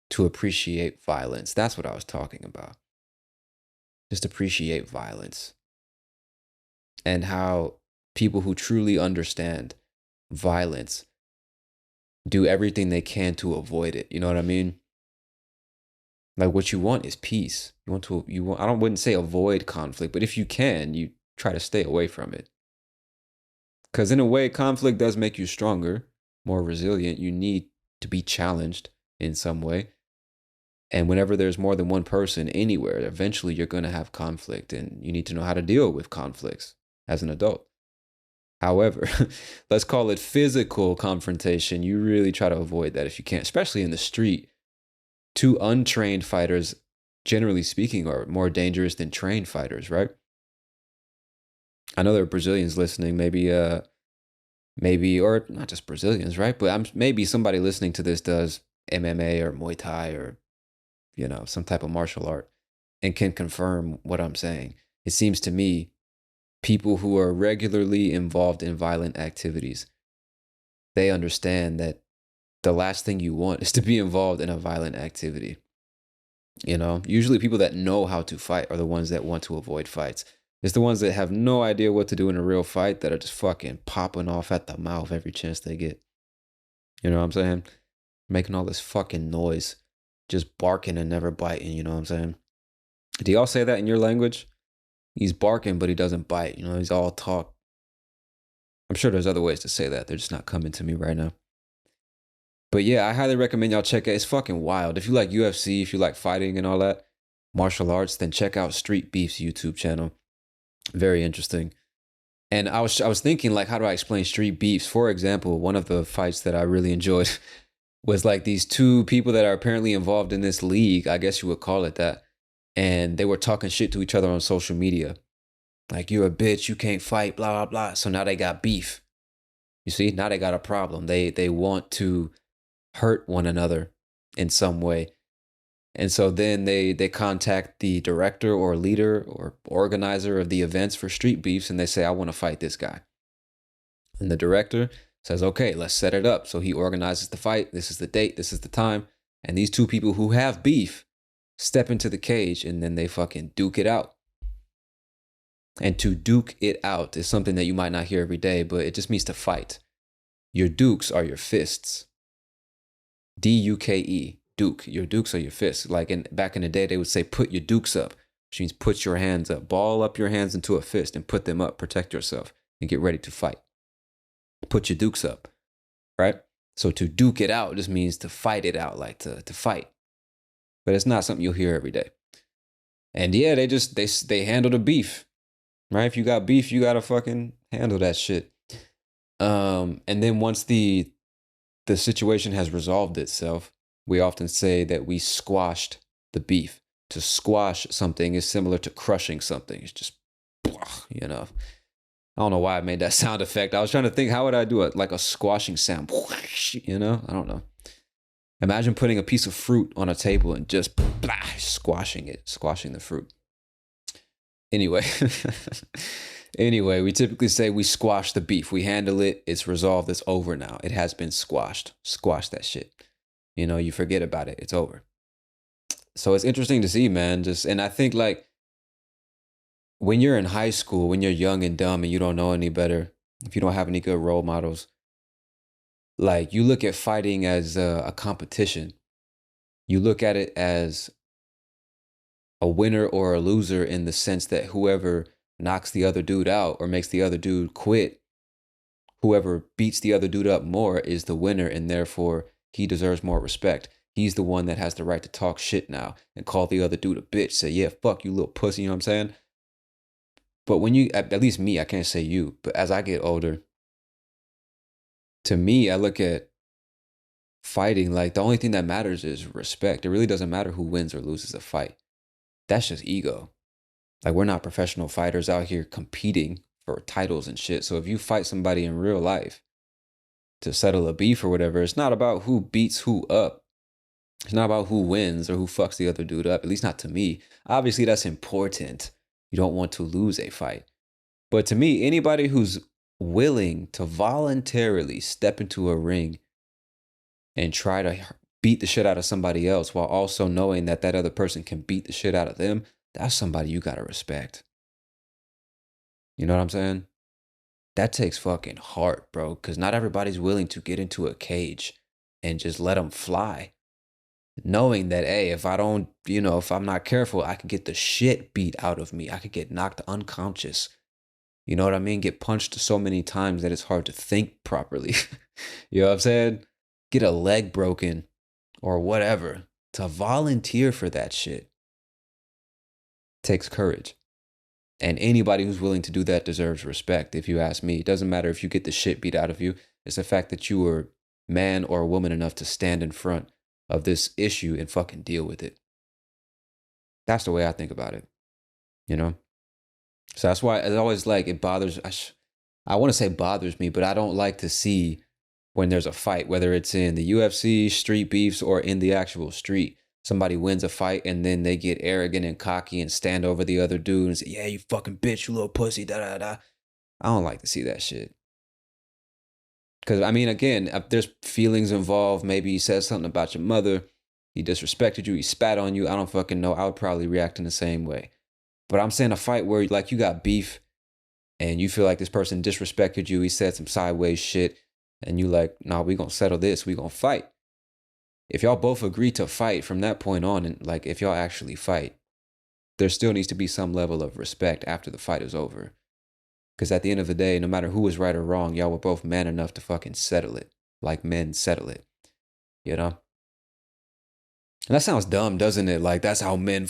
[SPEAKER 1] to appreciate violence. That's what I was talking about. Just appreciate violence. And how people who truly understand violence do everything they can to avoid it. You know what I mean? Like what you want is peace. I wouldn't say avoid conflict, but if you can, you try to stay away from it. Because in a way, conflict does make you stronger, more resilient. You need to be challenged in some way. And whenever there's more than one person anywhere, eventually you're going to have conflict and you need to know how to deal with conflicts as an adult. However, let's call it physical confrontation. You really try to avoid that if you can, especially in the street. Two untrained fighters, generally speaking, are more dangerous than trained fighters, right? I know there are Brazilians listening, maybe, or not just Brazilians, right? But maybe somebody listening to this does MMA or Muay Thai or, you know, some type of martial art and can confirm what I'm saying. It seems to me people who are regularly involved in violent activities, they understand that the last thing you want is to be involved in a violent activity. You know, usually people that know how to fight are the ones that want to avoid fights. It's the ones that have no idea what to do in a real fight that are just fucking popping off at the mouth every chance they get. You know what I'm saying? Making all this fucking noise, just barking and never biting. You know what I'm saying? Do y'all say that in your language? He's barking, but he doesn't bite. You know, he's all talk. I'm sure there's other ways to say that. They're just not coming to me right now. But yeah, I highly recommend y'all check it. It's fucking wild. If you like UFC, if you like fighting and all that, martial arts, then check out Street Beef's YouTube channel. Very interesting. And I was thinking, like, how do I explain Street Beefs? For example, one of the fights that I really enjoyed was like these two people that are apparently involved in this league, I guess you would call it that. And they were talking shit to each other on social media. Like, you're a bitch, you can't fight, blah, blah, blah. So now they got beef. You see, now they got a problem. They want to hurt one another in some way. And so then they contact the director or leader or organizer of the events for Street Beefs and they say, I want to fight this guy. And the director says, okay, let's set it up. So he organizes the fight. This is the date. This is the time. And these two people who have beef step into the cage and then they fucking duke it out. And to duke it out is something that you might not hear every day, but it just means to fight. Your dukes are your fists. D-U-K-E, duke. Your dukes are your fists. Like back in the day, they would say, put your dukes up, which means put your hands up. Ball up your hands into a fist and put them up. Protect yourself and get ready to fight. Put your dukes up, right? So to duke it out just means to fight it out, like to fight. But it's not something you'll hear every day. And yeah, they handle the beef, right? If you got beef, you got to fucking handle that shit. And then once the situation has resolved itself, we often say that we squashed the beef. To squash something is similar to crushing something. It's just, you know. I don't know why I made that sound effect. I was trying to think, how would I do it? Like a squashing sound, you know? I don't know. Imagine putting a piece of fruit on a table and just blah, squashing the fruit. Anyway, we typically say we squash the beef. We handle it. It's resolved. It's over now. It has been squashed. Squash that shit. You forget about it. It's over. So it's interesting to see, man. And I think like when you're in high school, when you're young and dumb and you don't know any better, if you don't have any good role models, like you look at fighting as a competition. You look at it as a winner or a loser in the sense that whoever knocks the other dude out or makes the other dude quit, whoever beats the other dude up more is the winner, and therefore he deserves more respect. He's the one that has the right to talk shit now and call the other dude a bitch. Say, yeah, fuck you, little pussy, you know what I'm saying? But when you, at least me, I can't say you, but as I get older, to me, I look at fighting like the only thing that matters is respect. It really doesn't matter who wins or loses a fight. That's just ego. Like, we're not professional fighters out here competing for titles and shit. So if you fight somebody in real life to settle a beef or whatever, it's not about who beats who up. It's not about who wins or who fucks the other dude up, at least not to me. Obviously, that's important. You don't want to lose a fight. But to me, anybody who's willing to voluntarily step into a ring and try to beat the shit out of somebody else while also knowing that that other person can beat the shit out of them, that's somebody you gotta respect. You know what I'm saying? That takes fucking heart, bro, because not everybody's willing to get into a cage and just let them fly. Knowing that, hey, if I don't, if I'm not careful, I could get the shit beat out of me. I could get knocked unconscious. You know what I mean? Get punched so many times that it's hard to think properly. You know what I'm saying? Get a leg broken or whatever. To volunteer for that shit takes courage. And anybody who's willing to do that deserves respect, if you ask me. It doesn't matter if you get the shit beat out of you. It's the fact that you were man or woman enough to stand in front of this issue and fucking deal with it. That's the way I think about it, So that's why it's always like it bothers. I want to say bothers me, but I don't like to see when there's a fight, whether it's in the UFC, street beefs, or in the actual street. Somebody wins a fight and then they get arrogant and cocky and stand over the other dude and say, yeah, you fucking bitch, you little pussy, da da da. I don't like to see that shit. Because, I mean, again, there's feelings involved. Maybe he said something about your mother. He disrespected you. He spat on you. I don't fucking know. I would probably react in the same way. But I'm saying a fight where, like, you got beef and you feel like this person disrespected you. He said some sideways shit. And you like, nah, we gonna settle this. We gonna fight. If y'all both agree to fight from that point on, and like if y'all actually fight, there still needs to be some level of respect after the fight is over. Because at the end of the day, no matter who was right or wrong, y'all were both man enough to fucking settle it. Like men settle it. And that sounds dumb, doesn't it? Like that's how men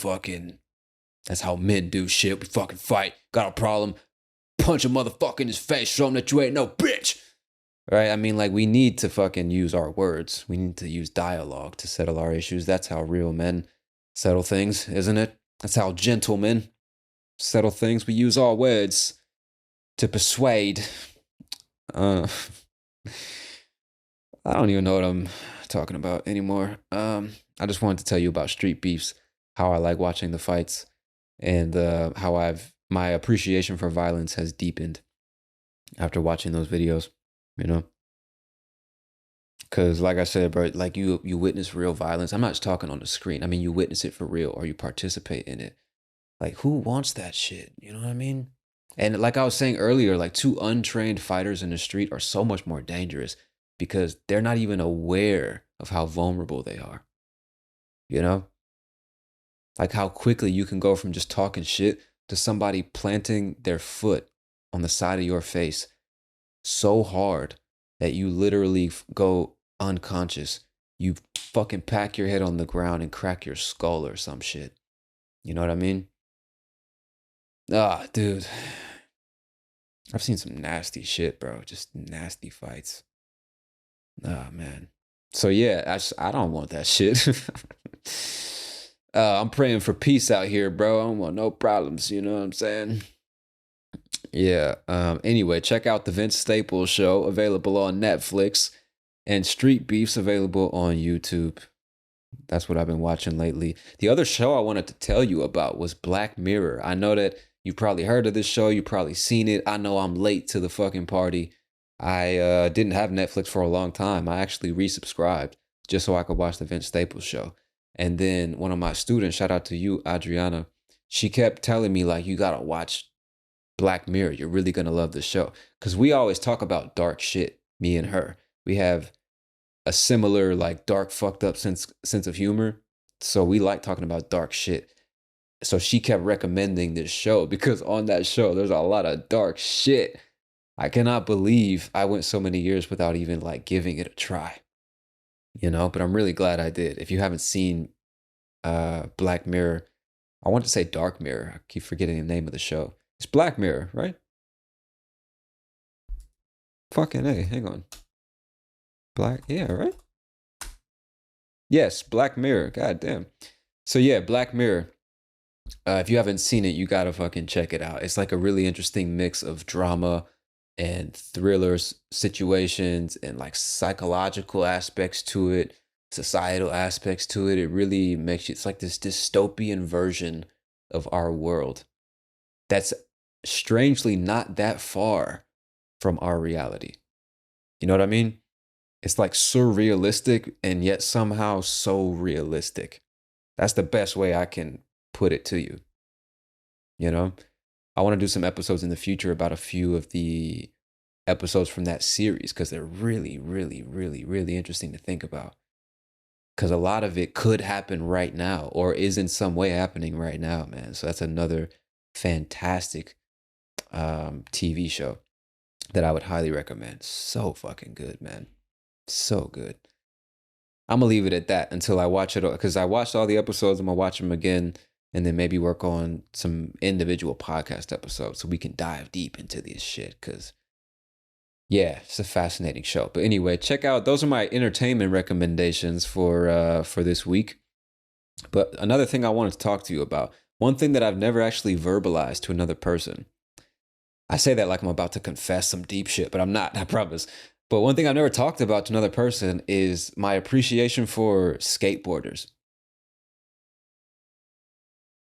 [SPEAKER 1] do shit. We fucking fight. Got a problem. Punch a motherfucker in his face. Show him that you ain't no bitch. Right? I mean, like, we need to fucking use our words. We need to use dialogue to settle our issues. That's how real men settle things, isn't it? That's how gentlemen settle things. We use our words to persuade. I don't even know what I'm talking about anymore. I just wanted to tell you about street beefs, how I like watching the fights, and how my appreciation for violence has deepened after watching those videos. Because like I said, bro, like you witness real violence. I'm not just talking on the screen. I mean, you witness it for real or you participate in it. Like, who wants that shit? You know what I mean? And like I was saying earlier, like two untrained fighters in the street are so much more dangerous because they're not even aware of how vulnerable they are. Like how quickly you can go from just talking shit to somebody planting their foot on the side of your face so hard that you literally go unconscious. You fucking pack your head on the ground and crack your skull or some shit. You know what I mean? Ah, dude. I've seen some nasty shit, bro. Just nasty fights. Ah, man. So yeah, I don't want that shit. I'm praying for peace out here, bro. I don't want no problems. You know what I'm saying? Yeah. Anyway, check out the Vince Staples Show, available on Netflix. And Street Beef's available on YouTube. That's what I've been watching lately. The other show I wanted to tell you about was Black Mirror. I know that you probably heard of this show. You probably seen it. I know I'm late to the fucking party. I didn't have Netflix for a long time. I actually resubscribed just so I could watch the Vince Staples show. And then one of my students, shout out to you, Adriana, she kept telling me, like, you gotta watch Black Mirror. You're really gonna love the show. Because we always talk about dark shit, me and her. We have a similar, like, dark, fucked up sense of humor. So we like talking about dark shit. So she kept recommending this show because on that show there's a lot of dark shit. I cannot believe I went so many years without even like giving it a try. But I'm really glad I did. If you haven't seen Black Mirror, I want to say Dark Mirror. I keep forgetting the name of the show. It's Black Mirror, right? Fucking A, hang on. Yeah, right? Yes, Black Mirror. God damn. So yeah, Black Mirror. If you haven't seen it, you gotta fucking check it out. It's like a really interesting mix of drama and thrillers situations and like psychological aspects to it, societal aspects to it. It really makes you, it's like this dystopian version of our world that's strangely not that far from our reality. You know what I mean? It's like surrealistic and yet somehow so realistic. That's the best way I can put it to you. You know, I want to do some episodes in the future about a few of the episodes from that series because they're really, really, really, really interesting to think about. Because a lot of it could happen right now or is in some way happening right now, man. So that's another fantastic TV show that I would highly recommend. So fucking good, man. So good. I'm gonna leave it at that until I watch it because I watched all the episodes. I'm gonna watch them again and then maybe work on some individual podcast episodes so we can dive deep into this shit. Because yeah, it's a fascinating show. But anyway, check out, those are my entertainment recommendations for this week. But another thing I wanted to talk to you about, one thing that I've never actually verbalized to another person. I say that like I'm about to confess some deep shit, but I'm not, I promise. But one thing I've never talked about to another person is my appreciation for skateboarders.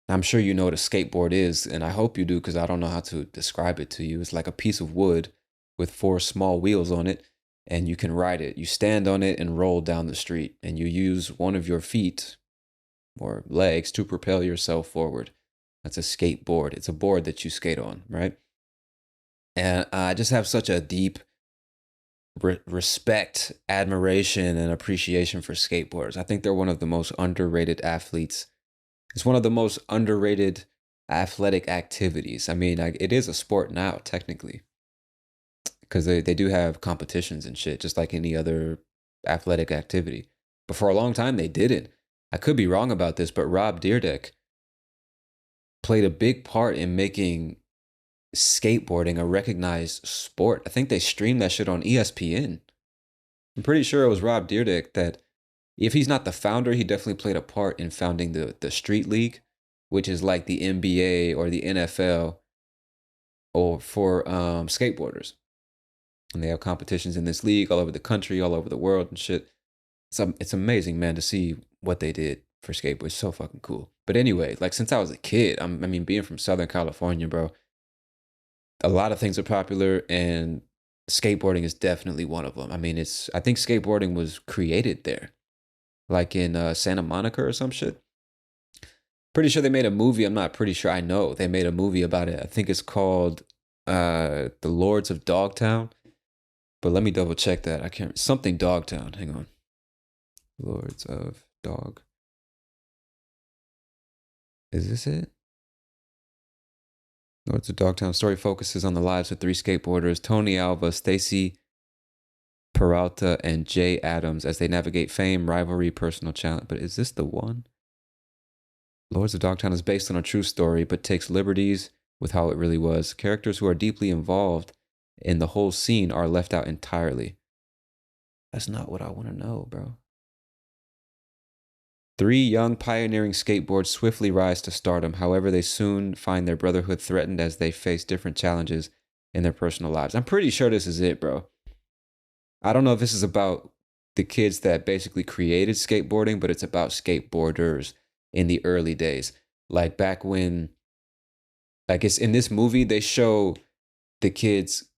[SPEAKER 1] I'm sure you know what a skateboard is, and I hope you do because I don't know how to describe it to you. It's like a piece of wood with 4 small wheels on it, and you can ride it. You stand on it and roll down the street, and you use one of your feet or legs to propel yourself forward. That's a skateboard. It's a board that you skate on, right? And I just have such a deep respect, admiration, and appreciation for skateboarders. I think they're one of the most underrated athletes. It's one of the most underrated athletic activities. I mean, it is a sport now, technically, because they do have competitions and shit, just like any other athletic activity. But for a long time, they didn't. I could be wrong about this, but Rob Dyrdek played a big part in making skateboarding a recognized sport. I think they streamed that shit on ESPN. I'm pretty sure it was Rob Dyrdek that, if he's not the founder, he definitely played a part in founding the Street League, which is like the NBA or the NFL or for skateboarders. And they have competitions in this league all over the country, all over the world and shit. It's amazing, man, to see what they did for skateboards. So fucking cool. But anyway, like since I was a kid, I mean, being from Southern California, bro, a lot of things are popular and skateboarding is definitely one of them. I mean, I think skateboarding was created there, like in Santa Monica or some shit. Pretty sure they made a movie. I'm not pretty sure. I know they made a movie about it. I think it's called The Lords of Dogtown. But let me double check that. I can't, something Dogtown. Hang on. Lords of Dog. Is this it? Lords of Dogtown. Story focuses on the lives of 3 skateboarders, Tony Alva, Stacy Peralta, and Jay Adams, as they navigate fame, rivalry, personal challenge. But is this the one? Lords of Dogtown is based on a true story, but takes liberties with how it really was. Characters who are deeply involved in the whole scene are left out entirely. That's not what I want to know, bro. 3 young pioneering skateboards swiftly rise to stardom. However, they soon find their brotherhood threatened as they face different challenges in their personal lives. I'm pretty sure this is it, bro. I don't know if this is about the kids that basically created skateboarding, but it's about skateboarders in the early days. Like back when, like it's in this movie, they show the kids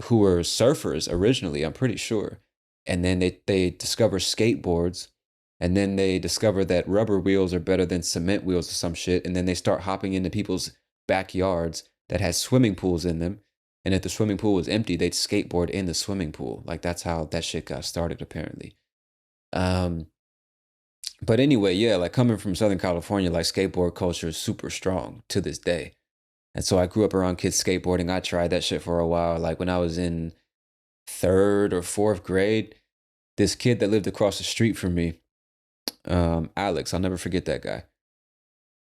[SPEAKER 1] who were surfers originally, I'm pretty sure. And then they discover skateboards. And then they discover that rubber wheels are better than cement wheels or some shit. And then they start hopping into people's backyards that has swimming pools in them. And if the swimming pool was empty, they'd skateboard in the swimming pool. Like that's how that shit got started, apparently. Um, but anyway, yeah, like coming from Southern California, like skateboard culture is super strong to this day. And so I grew up around kids skateboarding. I tried that shit for a while. Like when I was in third or fourth grade, this kid that lived across the street from me, Alex, I'll never forget that guy.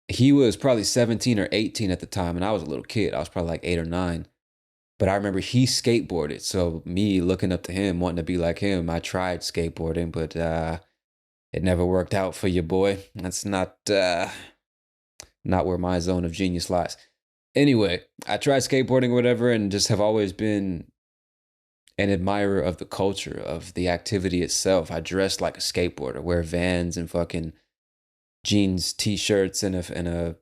[SPEAKER 1] He was probably 17 or 18 at the time, and I was a little kid. I was probably like 8 or 9. But I remember he skateboarded. So me looking up to him, wanting to be like him, I tried skateboarding, but it never worked out for you, boy. That's not where my zone of genius lies. Anyway, I tried skateboarding or whatever and just have always been an admirer of the culture, of the activity itself. I dressed like a skateboarder, wear Vans and fucking jeans, t-shirts, and a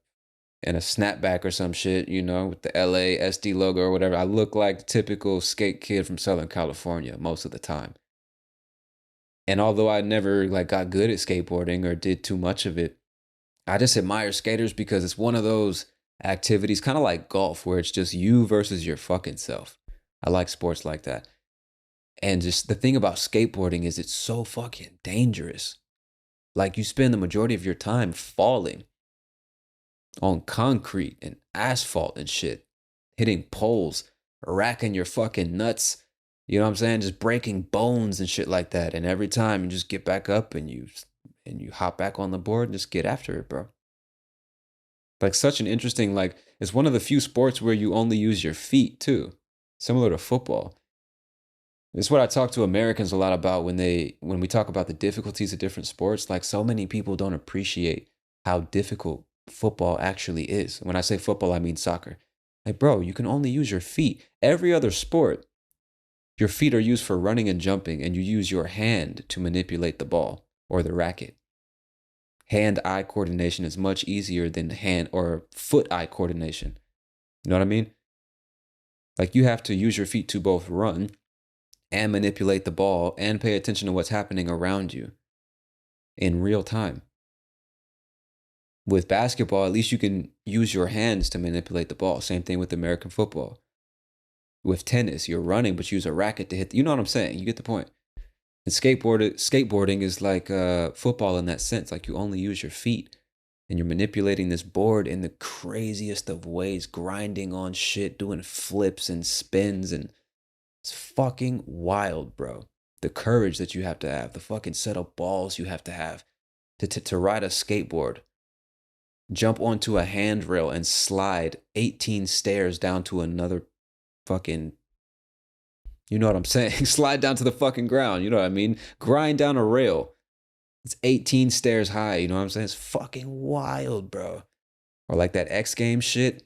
[SPEAKER 1] snapback or some shit, you know, with the LASD logo or whatever. I look like the typical skate kid from Southern California most of the time. And although I never like got good at skateboarding or did too much of it, I just admire skaters because it's one of those activities, kind of like golf, where it's just you versus your fucking self. I like sports like that. And just the thing about skateboarding is it's so fucking dangerous. Like you spend the majority of your time falling on concrete and asphalt and shit, hitting poles, racking your fucking nuts. You know what I'm saying? Just breaking bones and shit like that. And every time you just get back up and you hop back on the board and just get after it, bro. Like such an interesting, like it's one of the few sports where you only use your feet too, similar to football. It's what I talk to Americans a lot about when we talk about the difficulties of different sports. Like so many people don't appreciate how difficult football actually is. When I say football, I mean soccer. Like, bro, you can only use your feet. Every other sport, your feet are used for running and jumping, and you use your hand to manipulate the ball or the racket. Hand-eye coordination is much easier than hand or foot-eye coordination. You know what I mean? Like you have to use your feet to both run and manipulate the ball and pay attention to what's happening around you in real time. With basketball, at least you can use your hands to manipulate the ball. Same thing with American football. With tennis, you're running, but you use a racket to hit. You know what I'm saying? You get the point. And skateboarding is like football in that sense. Like you only use your feet and you're manipulating this board in the craziest of ways, grinding on shit, doing flips and spins. And it's fucking wild, bro. The courage that you have to have, the fucking set of balls you have to have to ride a skateboard, jump onto a handrail and slide 18 stairs down to another fucking, you know what I'm saying? Slide down to the fucking ground, you know what I mean? Grind down a rail. It's 18 stairs high, you know what I'm saying? It's fucking wild, bro. Or like that X Games shit,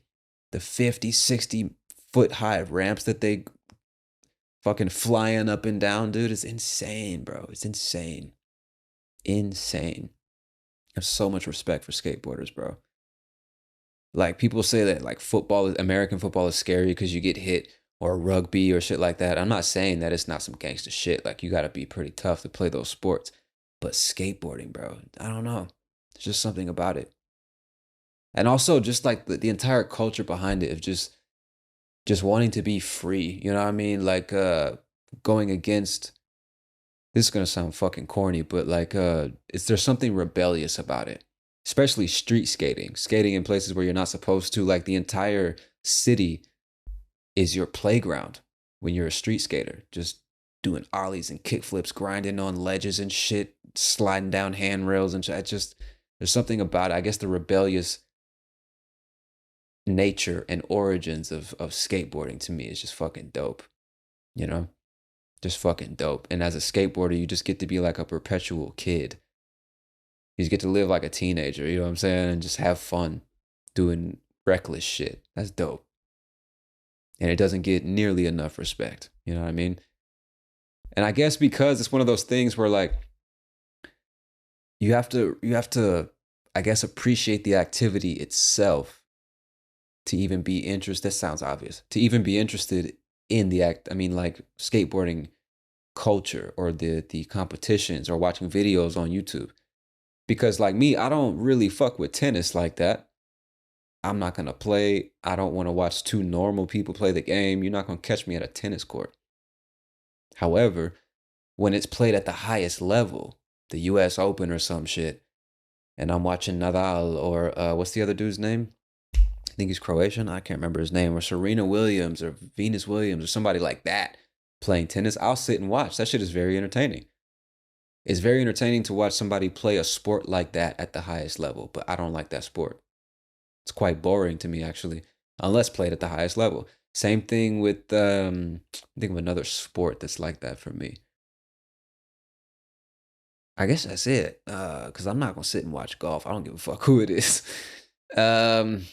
[SPEAKER 1] the 50, 60 foot high ramps that they fucking flying up and down, dude. It's insane, bro. It's insane. Insane. I have so much respect for skateboarders, bro. Like people say that like American football is scary because you get hit, or rugby or shit like that. I'm not saying that it's not some gangster shit. Like you gotta be pretty tough to play those sports. But skateboarding, bro, I don't know. There's just something about it. And also just like the entire culture behind it of just wanting to be free. You know what I mean? Like going against, this is gonna sound fucking corny, but like there's something rebellious about it. Especially street skating. Skating in places where you're not supposed to. Like the entire city is your playground when you're a street skater. Just doing ollies and kickflips, grinding on ledges and shit, sliding down handrails and shit. There's something about it. I guess the rebellious nature and origins of skateboarding to me is just fucking dope. You know? Just fucking dope. And as a skateboarder, you just get to be like a perpetual kid. You just get to live like a teenager, you know what I'm saying? And just have fun doing reckless shit. That's dope. And it doesn't get nearly enough respect. You know what I mean? And I guess because it's one of those things where like you have to I guess appreciate the activity itself to even be interested. That sounds obvious. To even be interested in the act, I mean like skateboarding culture or the competitions or watching videos on YouTube. Because like me, I don't really fuck with tennis like that. I'm not gonna play. I don't want to watch two normal people play the game. You're not gonna catch me at a tennis court. However, when it's played at the highest level, the US Open or some shit, and I'm watching Nadal or what's the other dude's name? I think he's Croatian. I can't remember his name. Or Serena Williams or Venus Williams or somebody like that playing tennis. I'll sit and watch. That shit is very entertaining. It's very entertaining to watch somebody play a sport like that at the highest level, but I don't like that sport. It's quite boring to me, actually, unless played at the highest level. Same thing with, think of another sport that's like that for me. I guess that's it. Because I'm not gonna sit and watch golf. I don't give a fuck who it is. Um,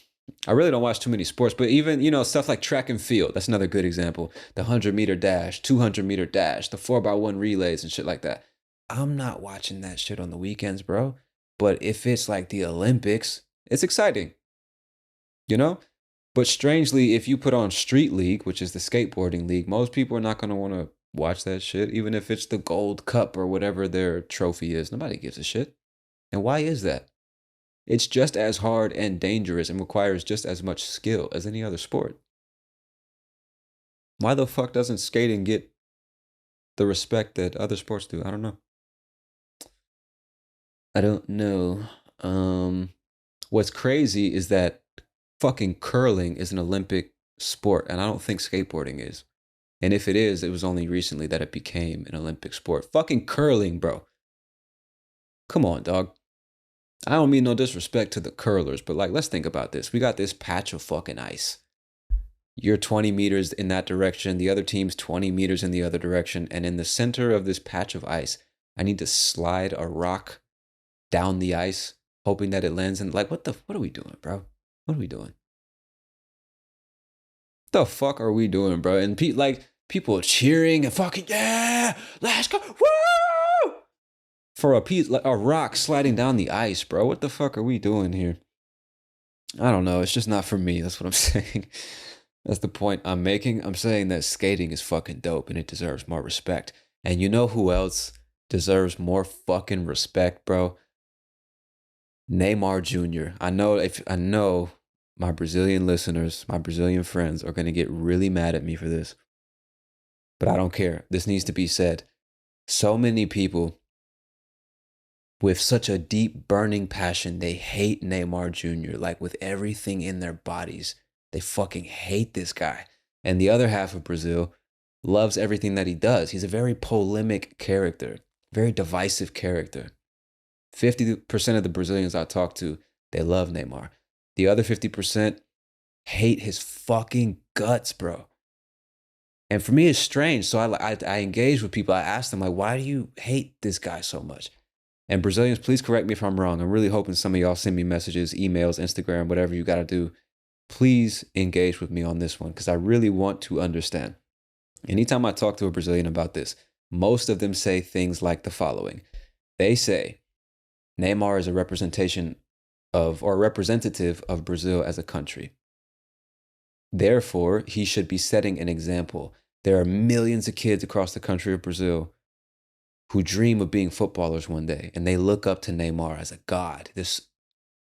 [SPEAKER 1] I really don't watch too many sports, but even stuff like track and field. That's another good example. The 100-meter dash, 200-meter dash, the 4x1 relays and shit like that. I'm not watching that shit on the weekends, bro. But if it's like the Olympics, it's exciting, you know. But strangely, if you put on Street League, which is the skateboarding league, most people are not gonna want to watch that shit, even if it's the Gold Cup or whatever their trophy is. Nobody gives a shit. And why is that? It's just as hard and dangerous and requires just as much skill as any other sport. Why the fuck doesn't skating get the respect that other sports do? I don't know. I don't know. What's crazy is that fucking curling is an Olympic sport, and I don't think skateboarding is. And if it is, it was only recently that it became an Olympic sport. Fucking curling, bro. Come on, dog. I don't mean no disrespect to the curlers, but like, let's think about this. We got this patch of fucking ice. You're 20 meters in that direction, the other team's 20 meters in the other direction, and in the center of this patch of ice, I need to slide a rock down the ice, hoping that it lands in. Like, what are we doing, bro? What are we doing? The fuck are we doing, bro? And people cheering and fucking yeah, let's go, woo! For a rock sliding down the ice, bro. What the fuck are we doing here? I don't know. It's just not for me. That's what I'm saying. That's the point I'm making. I'm saying that skating is fucking dope and it deserves more respect. And you know who else deserves more fucking respect, bro? Neymar Jr. I know my Brazilian listeners, my Brazilian friends are going to get really mad at me for this. But I don't care. This needs to be said. So many people with such a deep burning passion, they hate Neymar Jr. like with everything in their bodies. They fucking hate this guy. And the other half of Brazil loves everything that he does. He's a very polemic character, very divisive character. 50% of the Brazilians I talk to, they love Neymar. The other 50% hate his fucking guts, bro. And for me, it's strange. So I engage with people. I ask them, like, why do you hate this guy so much? And Brazilians, please correct me if I'm wrong. I'm really hoping some of y'all send me messages, emails, Instagram, whatever you got to do. Please engage with me on this one because I really want to understand. Anytime I talk to a Brazilian about this, most of them say things like the following. They say Neymar is a representation of or representative of Brazil as a country. Therefore, he should be setting an example. There are millions of kids across the country of Brazil who dream of being footballers one day, and they look up to Neymar as a god, this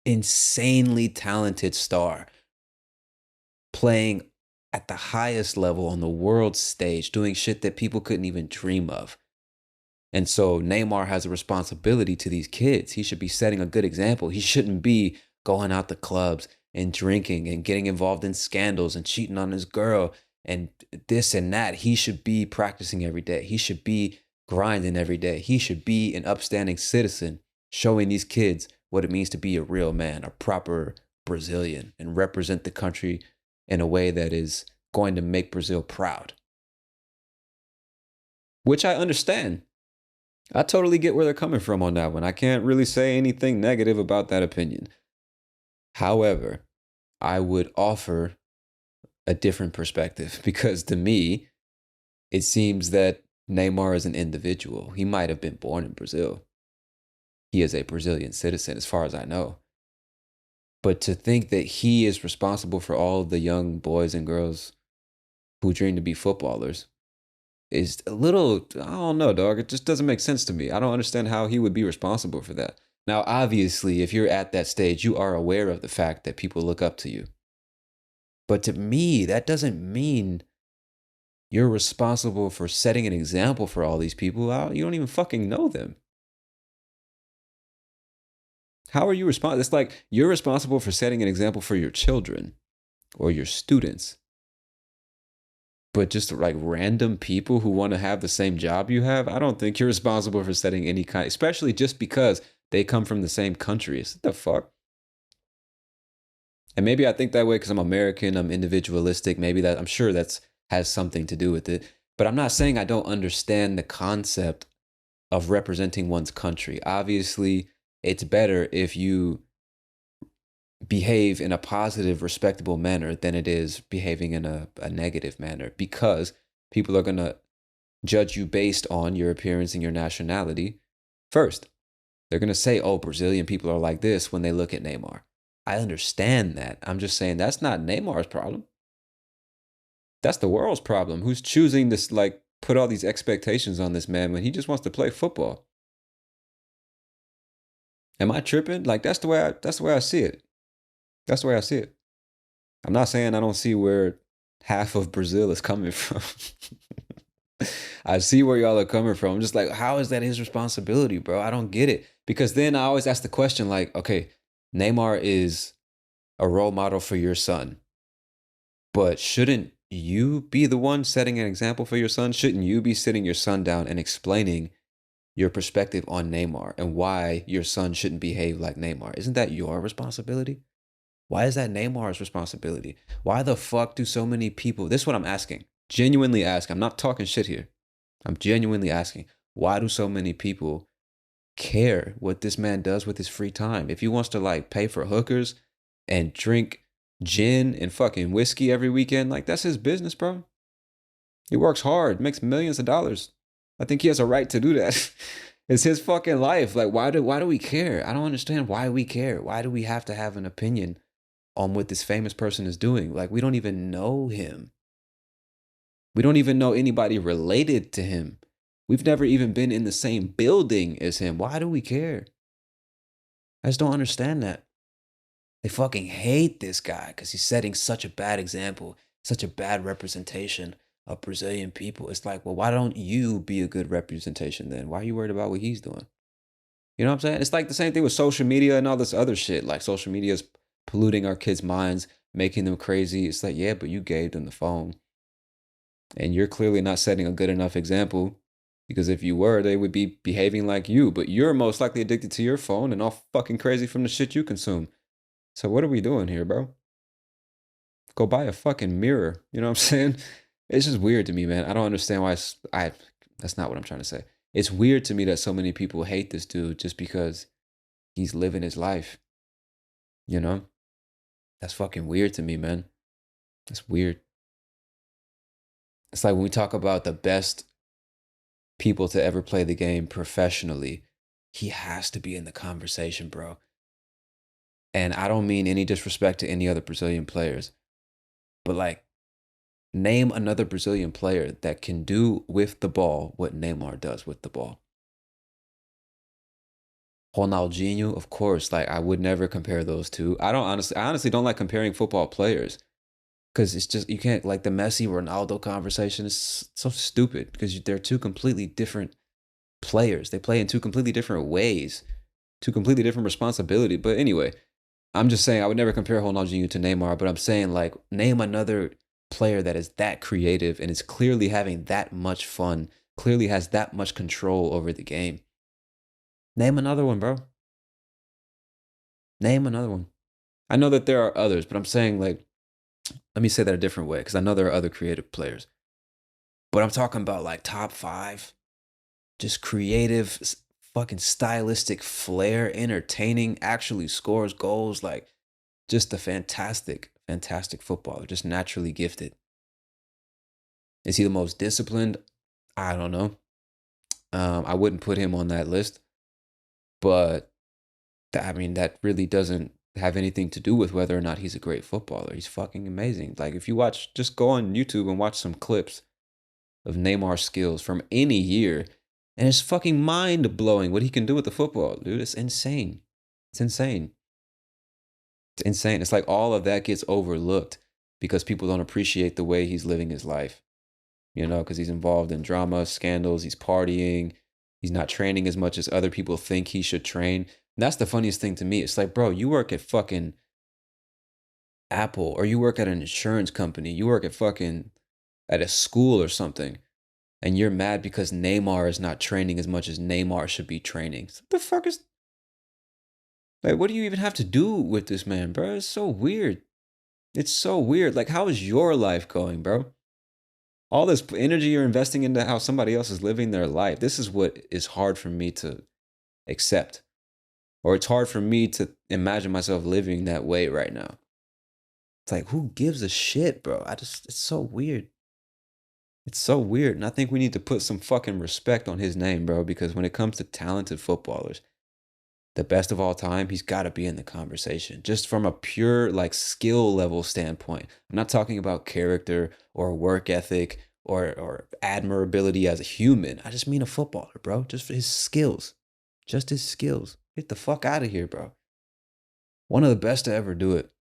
[SPEAKER 1] insanely talented star playing at the highest level on the world stage, doing shit that people couldn't even dream of. And so Neymar has a responsibility to these kids. He should be setting a good example. He shouldn't be going out to clubs and drinking and getting involved in scandals and cheating on his girl and this and that. He should be practicing every day. He should be grinding every day. He should be an upstanding citizen, showing these kids what it means to be a real man, a proper Brazilian, and represent the country in a way that is going to make Brazil proud. Which I understand. I totally get where they're coming from on that one. I can't really say anything negative about that opinion. However, I would offer a different perspective because to me, it seems that Neymar is an individual. He might have been born in Brazil. He is a Brazilian citizen, as far as I know. But to think that he is responsible for all the young boys and girls who dream to be footballers is a little, I don't know, dog. It just doesn't make sense to me. I don't understand how he would be responsible for that. Now, obviously, if you're at that stage, you are aware of the fact that people look up to you. But to me, that doesn't mean you're responsible for setting an example for all these people. You don't even fucking know them. How are you responsible? It's like you're responsible for setting an example for your children or your students. But just like random people who want to have the same job you have, I don't think you're responsible for setting any kind, especially just because they come from the same countries. What the fuck? And maybe I think that way because I'm American, I'm individualistic. Maybe that, I'm sure that's has something to do with it. But I'm not saying I don't understand the concept of representing one's country. Obviously, it's better if you behave in a positive, respectable manner than it is behaving in a negative manner, because people are going to judge you based on your appearance and your nationality first. They're going to say, oh, Brazilian people are like this when they look at Neymar. I understand that. I'm just saying that's not Neymar's problem. That's the world's problem. Who's choosing this, like, put all these expectations on this man when he just wants to play football? Am I tripping? Like, that's the way I see it. That's the way I see it. I'm not saying I don't see where half of Brazil is coming from. I see where y'all are coming from. I'm just like, how is that his responsibility, bro? I don't get it. Because then I always ask the question, like, okay, Neymar is a role model for your son, but shouldn't you be the one setting an example for your son? Shouldn't you be sitting your son down and explaining your perspective on Neymar and why your son shouldn't behave like Neymar? Isn't that your responsibility? Why is that Neymar's responsibility? Why the fuck do so many people? This is what I'm asking. Genuinely asking. I'm not talking shit here. I'm genuinely asking. Why do so many people care what this man does with his free time? If he wants to like pay for hookers and drink gin and fucking whiskey every weekend, like that's his business, bro. He works hard, makes millions of dollars. I think he has a right to do that. It's his fucking life. Like, why do we care? I don't understand why we care. Why do we have to have an opinion on what this famous person is doing? Like, we don't even know him. We don't even know anybody related to him. We've never even been in the same building as him. Why do we care? I just don't understand that. They fucking hate this guy because he's setting such a bad example, such a bad representation of Brazilian people. It's like, well, why don't you be a good representation then? Why are you worried about what he's doing? You know what I'm saying? It's like the same thing with social media and all this other shit. Like social media is polluting our kids' minds, making them crazy. It's like, yeah, but you gave them the phone. And you're clearly not setting a good enough example, because if you were, they would be behaving like you. But you're most likely addicted to your phone and all fucking crazy from the shit you consume. So what are we doing here, bro? Go buy a fucking mirror. You know what I'm saying? It's just weird to me, man. I don't understand why that's not what I'm trying to say. It's weird to me that so many people hate this dude just because he's living his life. You know? That's fucking weird to me, man. That's weird. It's like when we talk about the best people to ever play the game professionally, he has to be in the conversation, bro. And I don't mean any disrespect to any other Brazilian players, but like, name another Brazilian player that can do with the ball what Neymar does with the ball. Ronaldinho, of course, like I would never compare those two. I honestly don't like comparing football players, because it's just, you can't, like the Messi Ronaldo conversation is so stupid because they're two completely different players. They play in two completely different ways, two completely different responsibility. But anyway, I'm just saying I would never compare Ronaldinho to Neymar, but I'm saying like name another player that is that creative and is clearly having that much fun, clearly has that much control over the game. Name another one, bro. Name another one. I know that there are others, but I'm saying like, let me say that a different way, because I know there are other creative players. But I'm talking about like top 5, just creative, fucking stylistic flair, entertaining, actually scores goals, like just a fantastic, fantastic footballer, just naturally gifted. Is he the most disciplined? I don't know. I wouldn't put him on that list, but I mean, that really doesn't have anything to do with whether or not he's a great footballer. He's fucking amazing. Like, if you watch, just go on YouTube and watch some clips of Neymar's skills from any year, and it's fucking mind blowing what he can do with the football, dude. It's insane. It's insane. It's insane. It's like all of that gets overlooked because people don't appreciate the way he's living his life, because he's involved in drama, scandals, he's partying, he's not training as much as other people think he should train. And that's the funniest thing to me. It's like, bro, you work at fucking Apple, or you work at an insurance company, you work at a school or something, and you're mad because Neymar is not training as much as Neymar should be training. What the fuck is, like, what do you even have to do with this man, bro? It's so weird. It's so weird. Like, how is your life going, bro? All this energy you're investing into how somebody else is living their life. This is what is hard for me to accept. Or it's hard for me to imagine myself living that way right now. It's like, who gives a shit, bro? It's so weird. It's so weird. And I think we need to put some fucking respect on his name, bro, because when it comes to talented footballers, the best of all time, he's got to be in the conversation. Just from a pure like skill level standpoint. I'm not talking about character or work ethic or admirability as a human. I just mean a footballer, bro. Just for his skills. Just his skills. Get the fuck out of here, bro. One of the best to ever do it.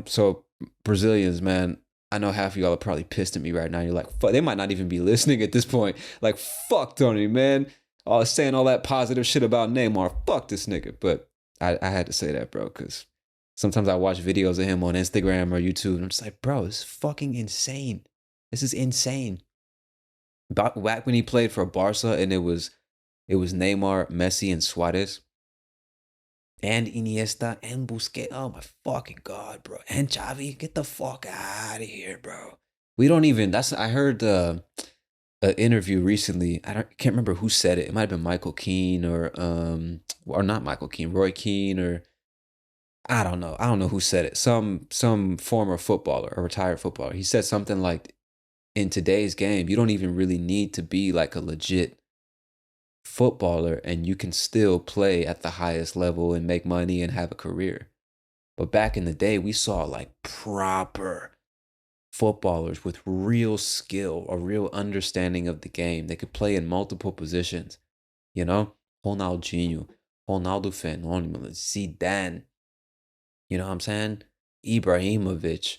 [SPEAKER 1] So Brazilians, man, I know half of y'all are probably pissed at me right now. You're like, fuck, they might not even be listening at this point. Like, fuck Tony, man. Saying all that positive shit about Neymar. Fuck this nigga. But I had to say that, bro, because sometimes I watch videos of him on Instagram or YouTube, and I'm just like, bro, this is fucking insane. This is insane. Back when he played for Barca, and it was Neymar, Messi, and Suarez, and Iniesta, and Busquets. Oh my fucking god, bro. And Xavi, get the fuck out of here, bro. We don't even. I heard an interview recently. Can't remember who said it. It might have been Michael Keane or not Michael Keane, Roy Keane, or I don't know. I don't know who said it. Some former footballer, a retired footballer. He said something like, in today's game, you don't even really need to be like a legit footballer, and you can still play at the highest level and make money and have a career. But back in the day, we saw like proper footballers with real skill, a real understanding of the game. They could play in multiple positions. Ronaldinho, Ronaldo Fenômeno, Zidane. You know what I'm saying? Ibrahimovic.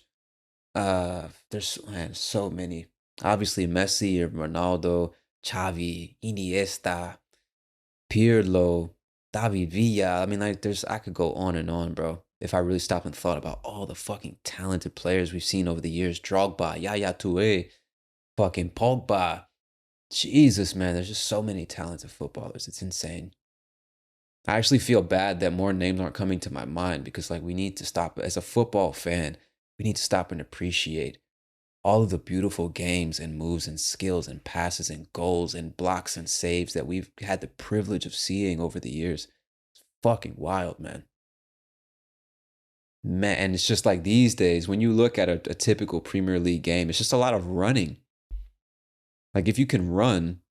[SPEAKER 1] There's so many. Obviously Messi or Ronaldo, Xavi, Iniesta, Pirlo, David Villa. I mean, like, I could go on and on, bro. If I really stopped and thought about all the fucking talented players we've seen over the years. Drogba, Yaya Touré, fucking Pogba. Jesus, man, there's just so many talented footballers. It's insane. I actually feel bad that more names aren't coming to my mind, because like, we need to stop. As a football fan, we need to stop and appreciate all of the beautiful games and moves and skills and passes and goals and blocks and saves that we've had the privilege of seeing over the years. It's fucking wild, man. Man, and it's just like these days, when you look at a typical Premier League game, it's just a lot of running. Like, if you can run,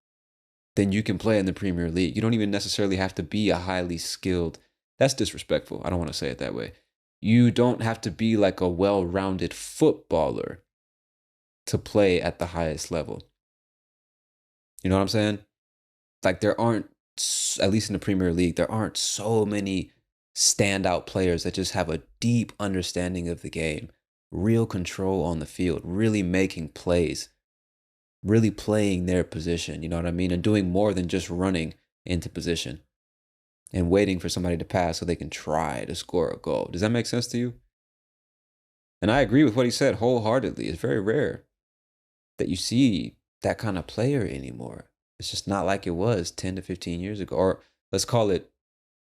[SPEAKER 1] then you can play in the Premier League. You don't even necessarily have to be a highly skilled. That's disrespectful. I don't want to say it that way. You don't have to be like a well-rounded footballer to play at the highest level. You know what I'm saying? Like, there aren't, at least in the Premier League, there aren't so many standout players that just have a deep understanding of the game, real control on the field, really making plays, really playing their position, you know what I mean? And doing more than just running into position and waiting for somebody to pass so they can try to score a goal. Does that make sense to you? And I agree with what he said wholeheartedly. It's very rare that you see that kind of player anymore. It's just not like it was 10 to 15 years ago, or let's call it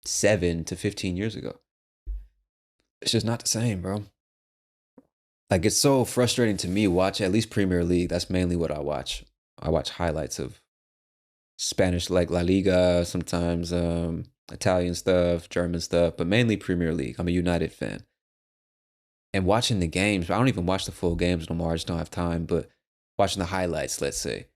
[SPEAKER 1] 7 to 15 years ago. It's just not the same, bro. Like, it's so frustrating to me watch, at least Premier League. That's mainly what I watch. I watch highlights of Spanish, like La Liga, sometimes Italian stuff, German stuff, but mainly Premier League. I'm a United fan. And watching the games, I don't even watch the full games no more. I just don't have time. But watching the highlights, let's say,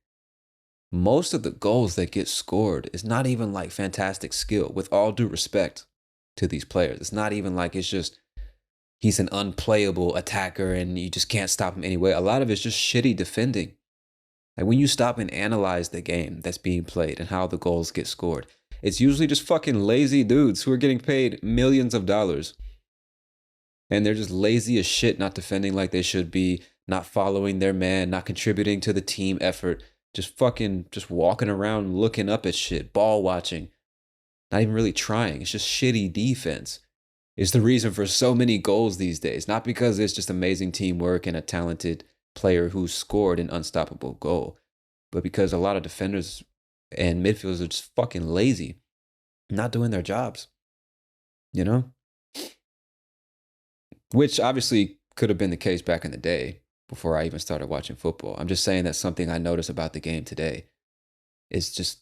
[SPEAKER 1] most of the goals that get scored is not even like fantastic skill, with all due respect to these players. It's not even like it's just he's an unplayable attacker and you just can't stop him anyway. A lot of it's just shitty defending. Like when you stop and analyze the game that's being played and how the goals get scored, it's usually just fucking lazy dudes who are getting paid millions of dollars. And they're just lazy as shit, not defending like they should be, not following their man, not contributing to the team effort, just walking around looking up at shit, ball watching, not even really trying. It's just shitty defense. Is the reason for so many goals these days. Not because it's just amazing teamwork and a talented player who scored an unstoppable goal, but because a lot of defenders and midfielders are just fucking lazy, not doing their jobs, you know? Which obviously could have been the case back in the day before I even started watching football. I'm just saying that's something I noticed about the game today. It's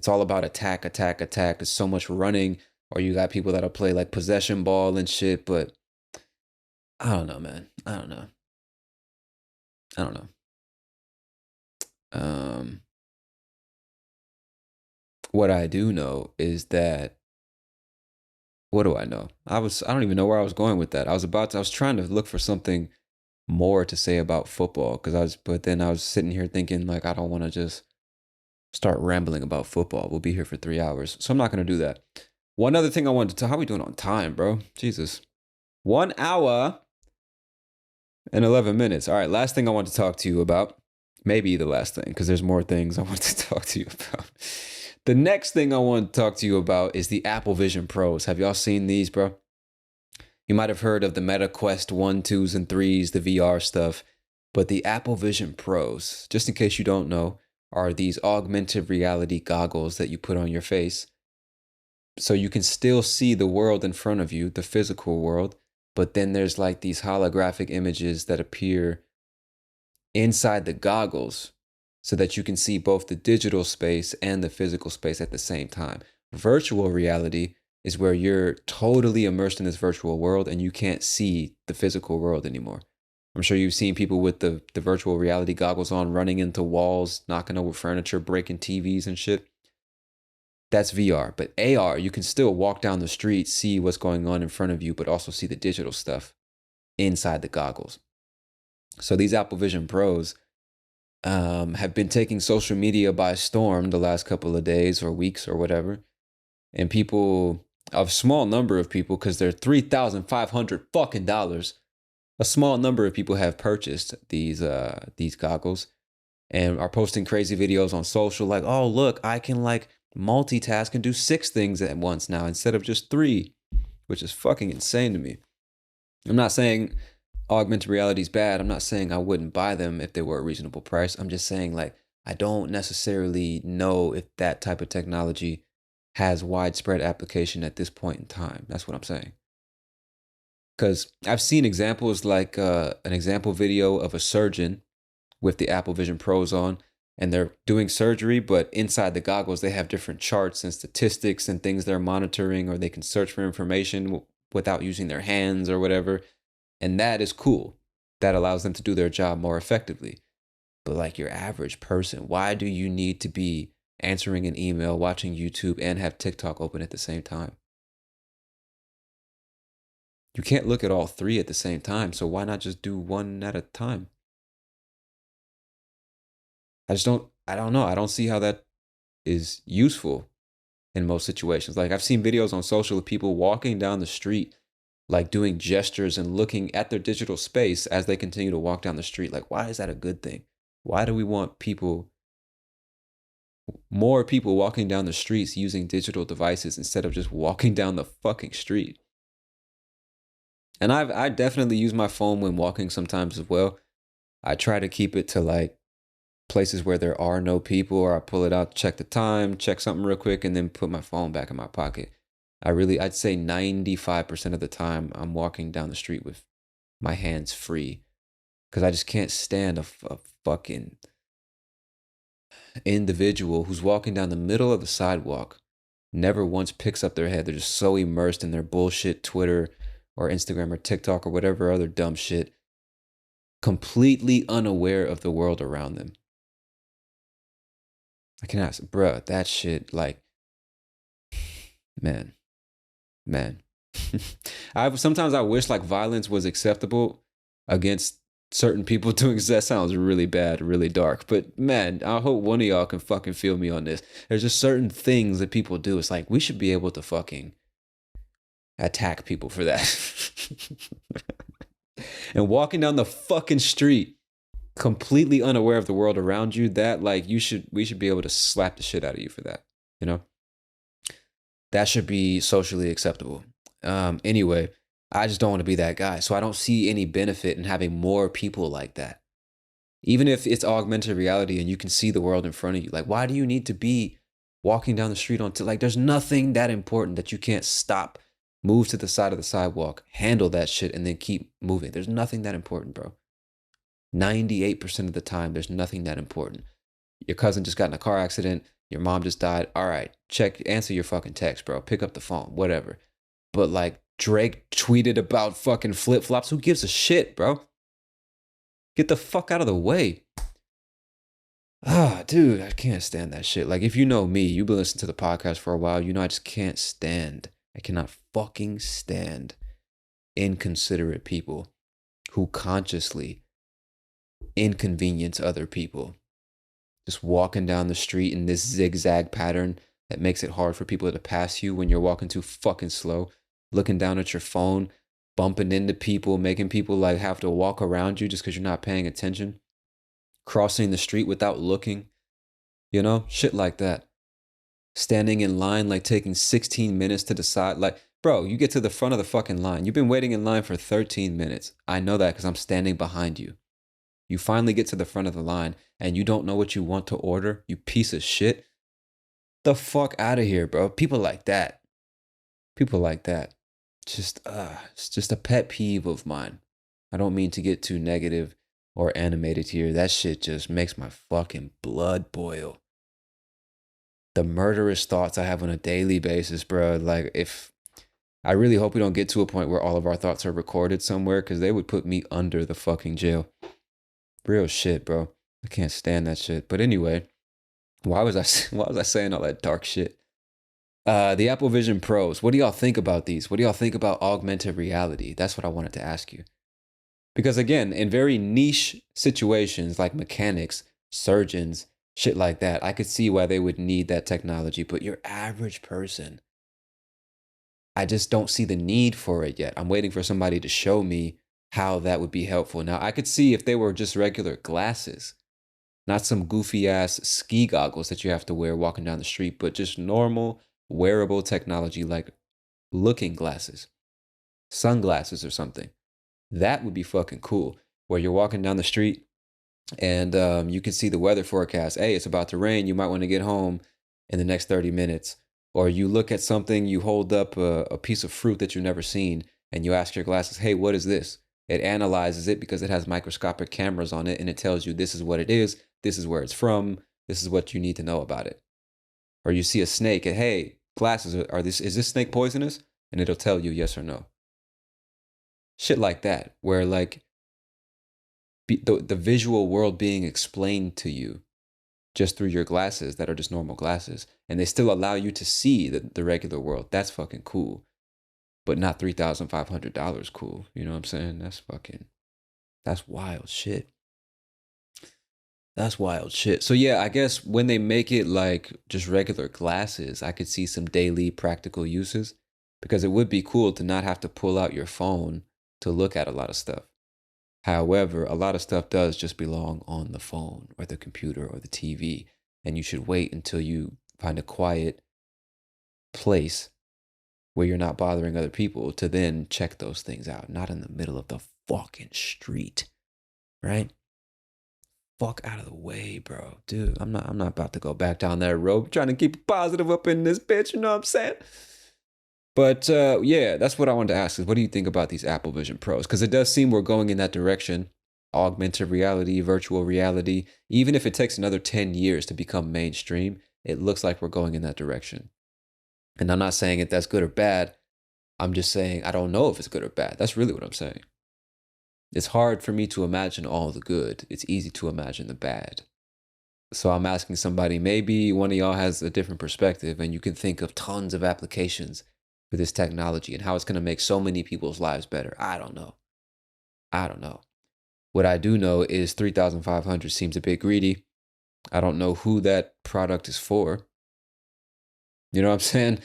[SPEAKER 1] all about attack, attack, attack. There's so much running, or you got people that'll play like possession ball and shit, but I don't know, man. I don't know. What I do know is that what do I know? I don't even know where I was going with that. I was trying to look for something more to say about football but then I was sitting here thinking like I don't want to just start rambling about football. We'll be here for 3 hours. So I'm not going to do that. One other thing I wanted to tell, how we doing on time, bro? Jesus. 1 hour and 11 minutes. All right, last thing I want to talk to you about. Maybe the last thing, because there's more things I want to talk to you about. The next thing I want to talk to you about is the Apple Vision Pros. Have y'all seen these, bro? You might have heard of the Meta Quest 1, 2s, and 3s, the VR stuff. But the Apple Vision Pros, just in case you don't know, are these augmented reality goggles that you put on your face. So you can still see the world in front of you, the physical world. But then there's like these holographic images that appear inside the goggles so that you can see both the digital space and the physical space at the same time. Virtual reality is where you're totally immersed in this virtual world and you can't see the physical world anymore. I'm sure you've seen people with the virtual reality goggles on running into walls, knocking over furniture, breaking TVs and shit. That's VR. But AR, you can still walk down the street, see what's going on in front of you, but also see the digital stuff inside the goggles. So these Apple Vision Pros have been taking social media by storm the last couple of days or weeks or whatever. And people, a small number of people, because they're $3,500 fucking dollars, a small number of people have purchased these goggles and are posting crazy videos on social like, oh, look, I can like multitask and do 6 things at once now instead of just 3, which is fucking insane to me. I'm not saying augmented reality is bad. I'm not saying I wouldn't buy them if they were a reasonable price. I'm just saying like I don't necessarily know if that type of technology has widespread application at this point in time. That's what I'm saying. Because I've seen examples like an example video of a surgeon with the Apple Vision Pros on, and they're doing surgery, but inside the goggles, they have different charts and statistics and things they're monitoring, or they can search for information without using their hands or whatever. And that is cool. That allows them to do their job more effectively. But like your average person, why do you need to be answering an email, watching YouTube, and have TikTok open at the same time? You can't look at all 3 at the same time, so why not just do one at a time? I don't know. I don't see how that is useful in most situations. Like I've seen videos on social of people walking down the street, like doing gestures and looking at their digital space as they continue to walk down the street. Like, why is that a good thing? Why do we want more people walking down the streets using digital devices instead of just walking down the fucking street? And I definitely use my phone when walking sometimes as well. I try to keep it to like places where there are no people, or I pull it out, check the time, check something real quick, and then put my phone back in my pocket. I'd say 95% of the time I'm walking down the street with my hands free, because I just can't stand a fucking individual who's walking down the middle of the sidewalk, never once picks up their head. They're just so immersed in their bullshit Twitter or Instagram or TikTok or whatever other dumb shit, completely unaware of the world around them. I cannot, bruh, that shit, like, man, man. Sometimes I wish like violence was acceptable against certain people doing that. Sounds really bad, really dark. But man, I hope one of y'all can fucking feel me on this. There's just certain things that people do. It's like we should be able to fucking attack people for that. And walking down the fucking street completely unaware of the world around you, that like we should be able to slap the shit out of you for that. You know? That should be socially acceptable. Anyway, I just don't want to be that guy. So I don't see any benefit in having more people like that. Even if it's augmented reality and you can see the world in front of you, like, why do you need to be walking down the street like, there's nothing that important that you can't stop, move to the side of the sidewalk, handle that shit, and then keep moving. There's nothing that important, bro. 98% of the time, there's nothing that important. Your cousin just got in a car accident. Your mom just died. All right, answer your fucking text, bro. Pick up the phone, whatever. But like Drake tweeted about fucking flip flops. Who gives a shit, bro? Get the fuck out of the way. Ah, dude, I can't stand that shit. Like, if you know me, you've been listening to the podcast for a while, you know I just can't stand. I cannot fucking stand inconsiderate people who consciously inconvenience other people. Just walking down the street in this zigzag pattern that makes it hard for people to pass you when you're walking too fucking slow. Looking down at your phone, bumping into people, making people like have to walk around you just because you're not paying attention. Crossing the street without looking, you know, shit like that. Standing in line, like taking 16 minutes to decide. Like, bro, you get to the front of the fucking line. You've been waiting in line for 13 minutes. I know that because I'm standing behind you. You finally get to the front of the line and you don't know what you want to order, you piece of shit. The fuck out of here, bro. People like that. People like that. It's just a pet peeve of mine. I don't mean to get too negative or animated here. That shit just makes my fucking blood boil. The murderous thoughts I have on a daily basis, bro. Like, I really hope we don't get to a point where all of our thoughts are recorded somewhere, because they would put me under the fucking jail. Real shit, bro. I can't stand that shit. But anyway, why was I saying all that dark shit? The Apple Vision Pros. What do y'all think about these? What do y'all think about augmented reality? That's what I wanted to ask you. Because again, in very niche situations like mechanics, surgeons, shit like that, I could see why they would need that technology. But your average person, I just don't see the need for it yet. I'm waiting for somebody to show me how that would be helpful. Now, I could see if they were just regular glasses, not some goofy ass ski goggles that you have to wear walking down the street, but just normal wearable technology like looking glasses, sunglasses or something. That would be fucking cool, where you're walking down the street and you can see the weather forecast. Hey, it's about to rain. You might want to get home in the next 30 minutes. Or you look at something, you hold up a piece of fruit that you've never seen, and you ask your glasses, hey, what is this? It analyzes it because it has microscopic cameras on it, and it tells you this is what it is, this is where it's from, this is what you need to know about it. Or you see a snake, and hey, glasses, is this snake poisonous? And it'll tell you yes or no. Shit like that, where like the visual world being explained to you just through your glasses that are just normal glasses, and they still allow you to see the regular world. That's fucking cool. But not $3,500 cool. You know what I'm saying? That's wild shit. That's wild shit. So yeah, I guess when they make it like just regular glasses, I could see some daily practical uses, because it would be cool to not have to pull out your phone to look at a lot of stuff. However, a lot of stuff does just belong on the phone or the computer or the TV, and you should wait until you find a quiet place where you're not bothering other people to then check those things out, not in the middle of the fucking street, right? Fuck out of the way, bro. Dude, I'm not about to go back down that road. I'm trying to keep it positive up in this bitch, you know what I'm saying? But yeah, that's what I wanted to ask is, what do you think about these Apple Vision Pros? Because it does seem we're going in that direction. Augmented reality, virtual reality. Even if it takes another 10 years to become mainstream, it looks like we're going in that direction. And I'm not saying if that's good or bad. I'm just saying I don't know if it's good or bad. That's really what I'm saying. It's hard for me to imagine all the good. It's easy to imagine the bad. So I'm asking somebody, maybe one of y'all has a different perspective and you can think of tons of applications for this technology and how it's going to make so many people's lives better. I don't know. I don't know. What I do know is 3,500 seems a bit greedy. I don't know who that product is for. You know what I'm saying?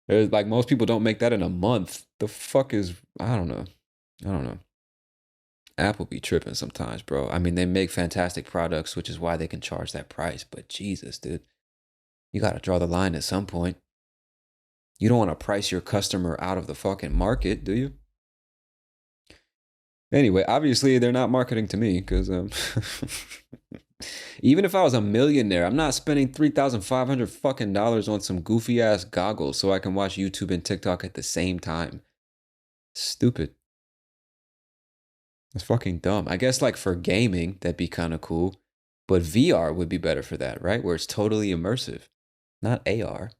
[SPEAKER 1] There's, like, most people don't make that in a month. The fuck is, I don't know. I don't know. Apple be tripping sometimes, bro. I mean, they make fantastic products, which is why they can charge that price. But Jesus, dude, you got to draw the line at some point. You don't want to price your customer out of the fucking market, do you? Anyway, obviously they're not marketing to me because even if I was a millionaire, I'm not spending 3,500 fucking dollars on some goofy ass goggles so I can watch YouTube and TikTok at the same time. Stupid. It's fucking dumb. I guess like for gaming, that'd be kind of cool. But VR would be better for that, right? Where it's totally immersive, not AR.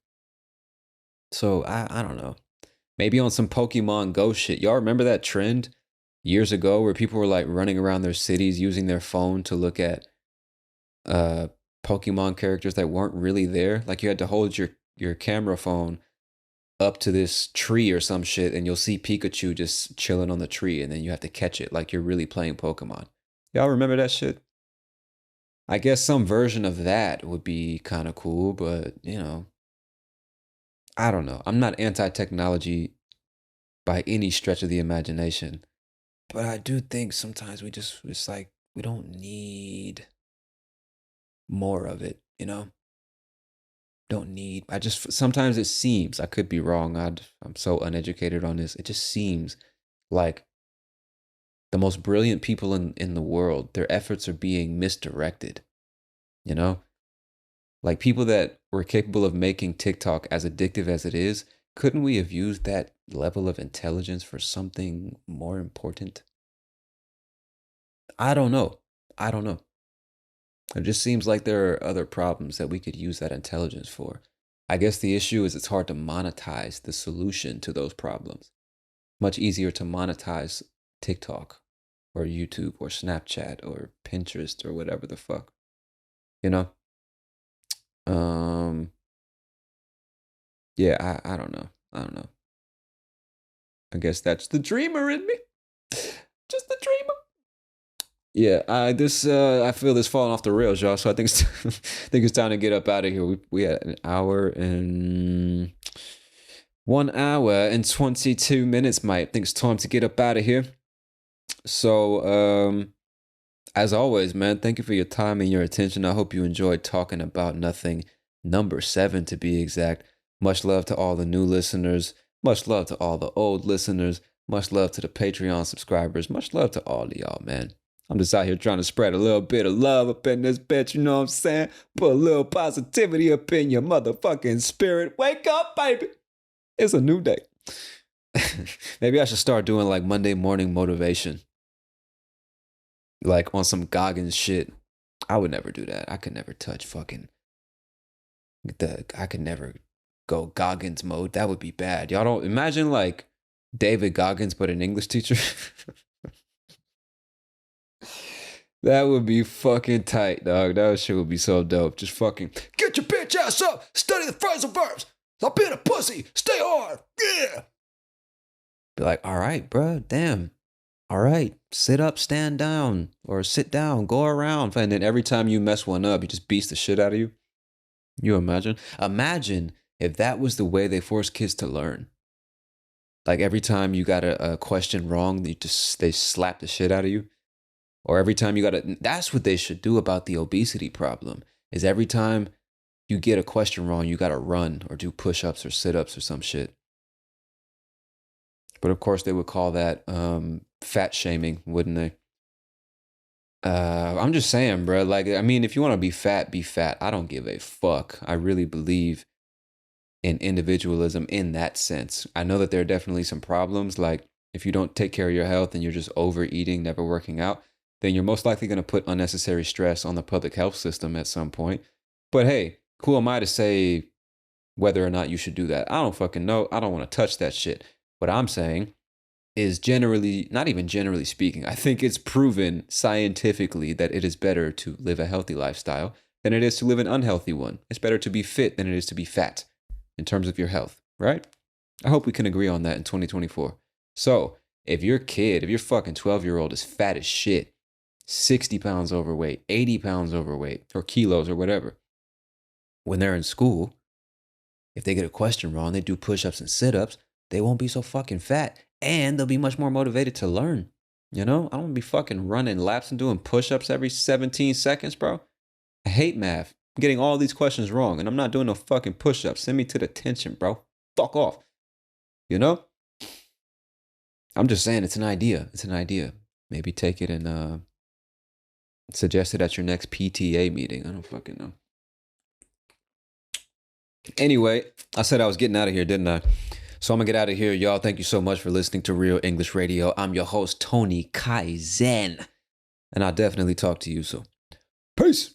[SPEAKER 1] So I don't know. Maybe on some Pokemon Go shit. Y'all remember that trend years ago where people were like running around their cities using their phone to look at uh Pokemon characters that weren't really there? Like you had to hold your camera phone up to this tree or some shit and you'll see Pikachu just chilling on the tree and then you have to catch it like you're really playing Pokemon. Y'all remember that shit? I guess some version of that would be kind of cool, but you know, I don't know. I'm not anti-technology by any stretch of the imagination, but I do think sometimes it's like we don't need more of it, you know? Don't need. I just sometimes it seems, I could be wrong. I'm so uneducated on this. It just seems like the most brilliant people in the world, their efforts are being misdirected, you know? Like people that were capable of making TikTok as addictive as it is, couldn't we have used that level of intelligence for something more important? I don't know. I don't know. It just seems like there are other problems that we could use that intelligence for. I guess the issue is it's hard to monetize the solution to those problems. Much easier to monetize TikTok or YouTube or Snapchat or Pinterest or whatever the fuck. You know? Um yeah, I don't know. I don't know. I guess that's the dreamer in me. Just the dreamer. Yeah, I feel this falling off the rails, y'all. So I think it's I think it's time to get up out of here. We had an hour and 1 hour and 22 minutes, mate. I think it's time to get up out of here. So as always, man, thank you for your time and your attention. I hope you enjoyed talking about nothing. Number 7 to be exact. Much love to all the new listeners. Much love to all the old listeners. Much love to the Patreon subscribers. Much love to all of y'all, man. I'm just out here trying to spread a little bit of love up in this bitch, you know what I'm saying? Put a little positivity up in your motherfucking spirit. Wake up, baby. It's a new day. Maybe I should start doing like Monday morning motivation. Like on some Goggins shit. I would never do that. I could never touch fucking I could never go Goggins mode. That would be bad. Y'all don't imagine like David Goggins but an English teacher. That would be fucking tight, dog. That shit would be so dope. Just fucking get your bitch ass up. Study the phrasal verbs. Stop being a pussy. Stay hard. Yeah. Be like, all right, bro. Damn. All right. Sit up, stand down, or sit down, go around. And then every time you mess one up, he just beats the shit out of you. You imagine? Imagine if that was the way they force kids to learn. Like every time you got a question wrong, they slap the shit out of you. Or every time you got to, that's what they should do about the obesity problem, is every time you get a question wrong, you got to run or do push-ups or sit-ups or some shit. But of course they would call that fat shaming, wouldn't they? I'm just saying, bro. Like, I mean, if you want to be fat, be fat. I don't give a fuck. I really believe in individualism in that sense. I know that there are definitely some problems. Like, if you don't take care of your health and you're just overeating, never working out, then you're most likely going to put unnecessary stress on the public health system at some point. But hey, who am I to say whether or not you should do that? I don't fucking know. I don't want to touch that shit. What I'm saying is generally, not even generally speaking, I think it's proven scientifically that it is better to live a healthy lifestyle than it is to live an unhealthy one. It's better to be fit than it is to be fat in terms of your health, right? I hope we can agree on that in 2024. So if your fucking 12-year-old is fat as shit, 60 pounds overweight, 80 pounds overweight, or kilos or whatever, when they're in school, if they get a question wrong, they do push-ups and sit-ups, they won't be so fucking fat, and they'll be much more motivated to learn. You know, I don't want to be fucking running laps and doing push-ups every 17 seconds, bro. I hate math. I'm getting all these questions wrong, and I'm not doing no fucking push-ups. Send me to the tension, bro. Fuck off. You know? I'm just saying it's an idea. It's an idea. Maybe take it and suggest it at your next PTA meeting. I don't fucking know. Anyway, I said I was getting out of here, didn't I? So I'm going to get out of here, y'all. Thank you so much for listening to Real English Radio. I'm your host, Tony Kaizen. And I'll definitely talk to you soon. Peace.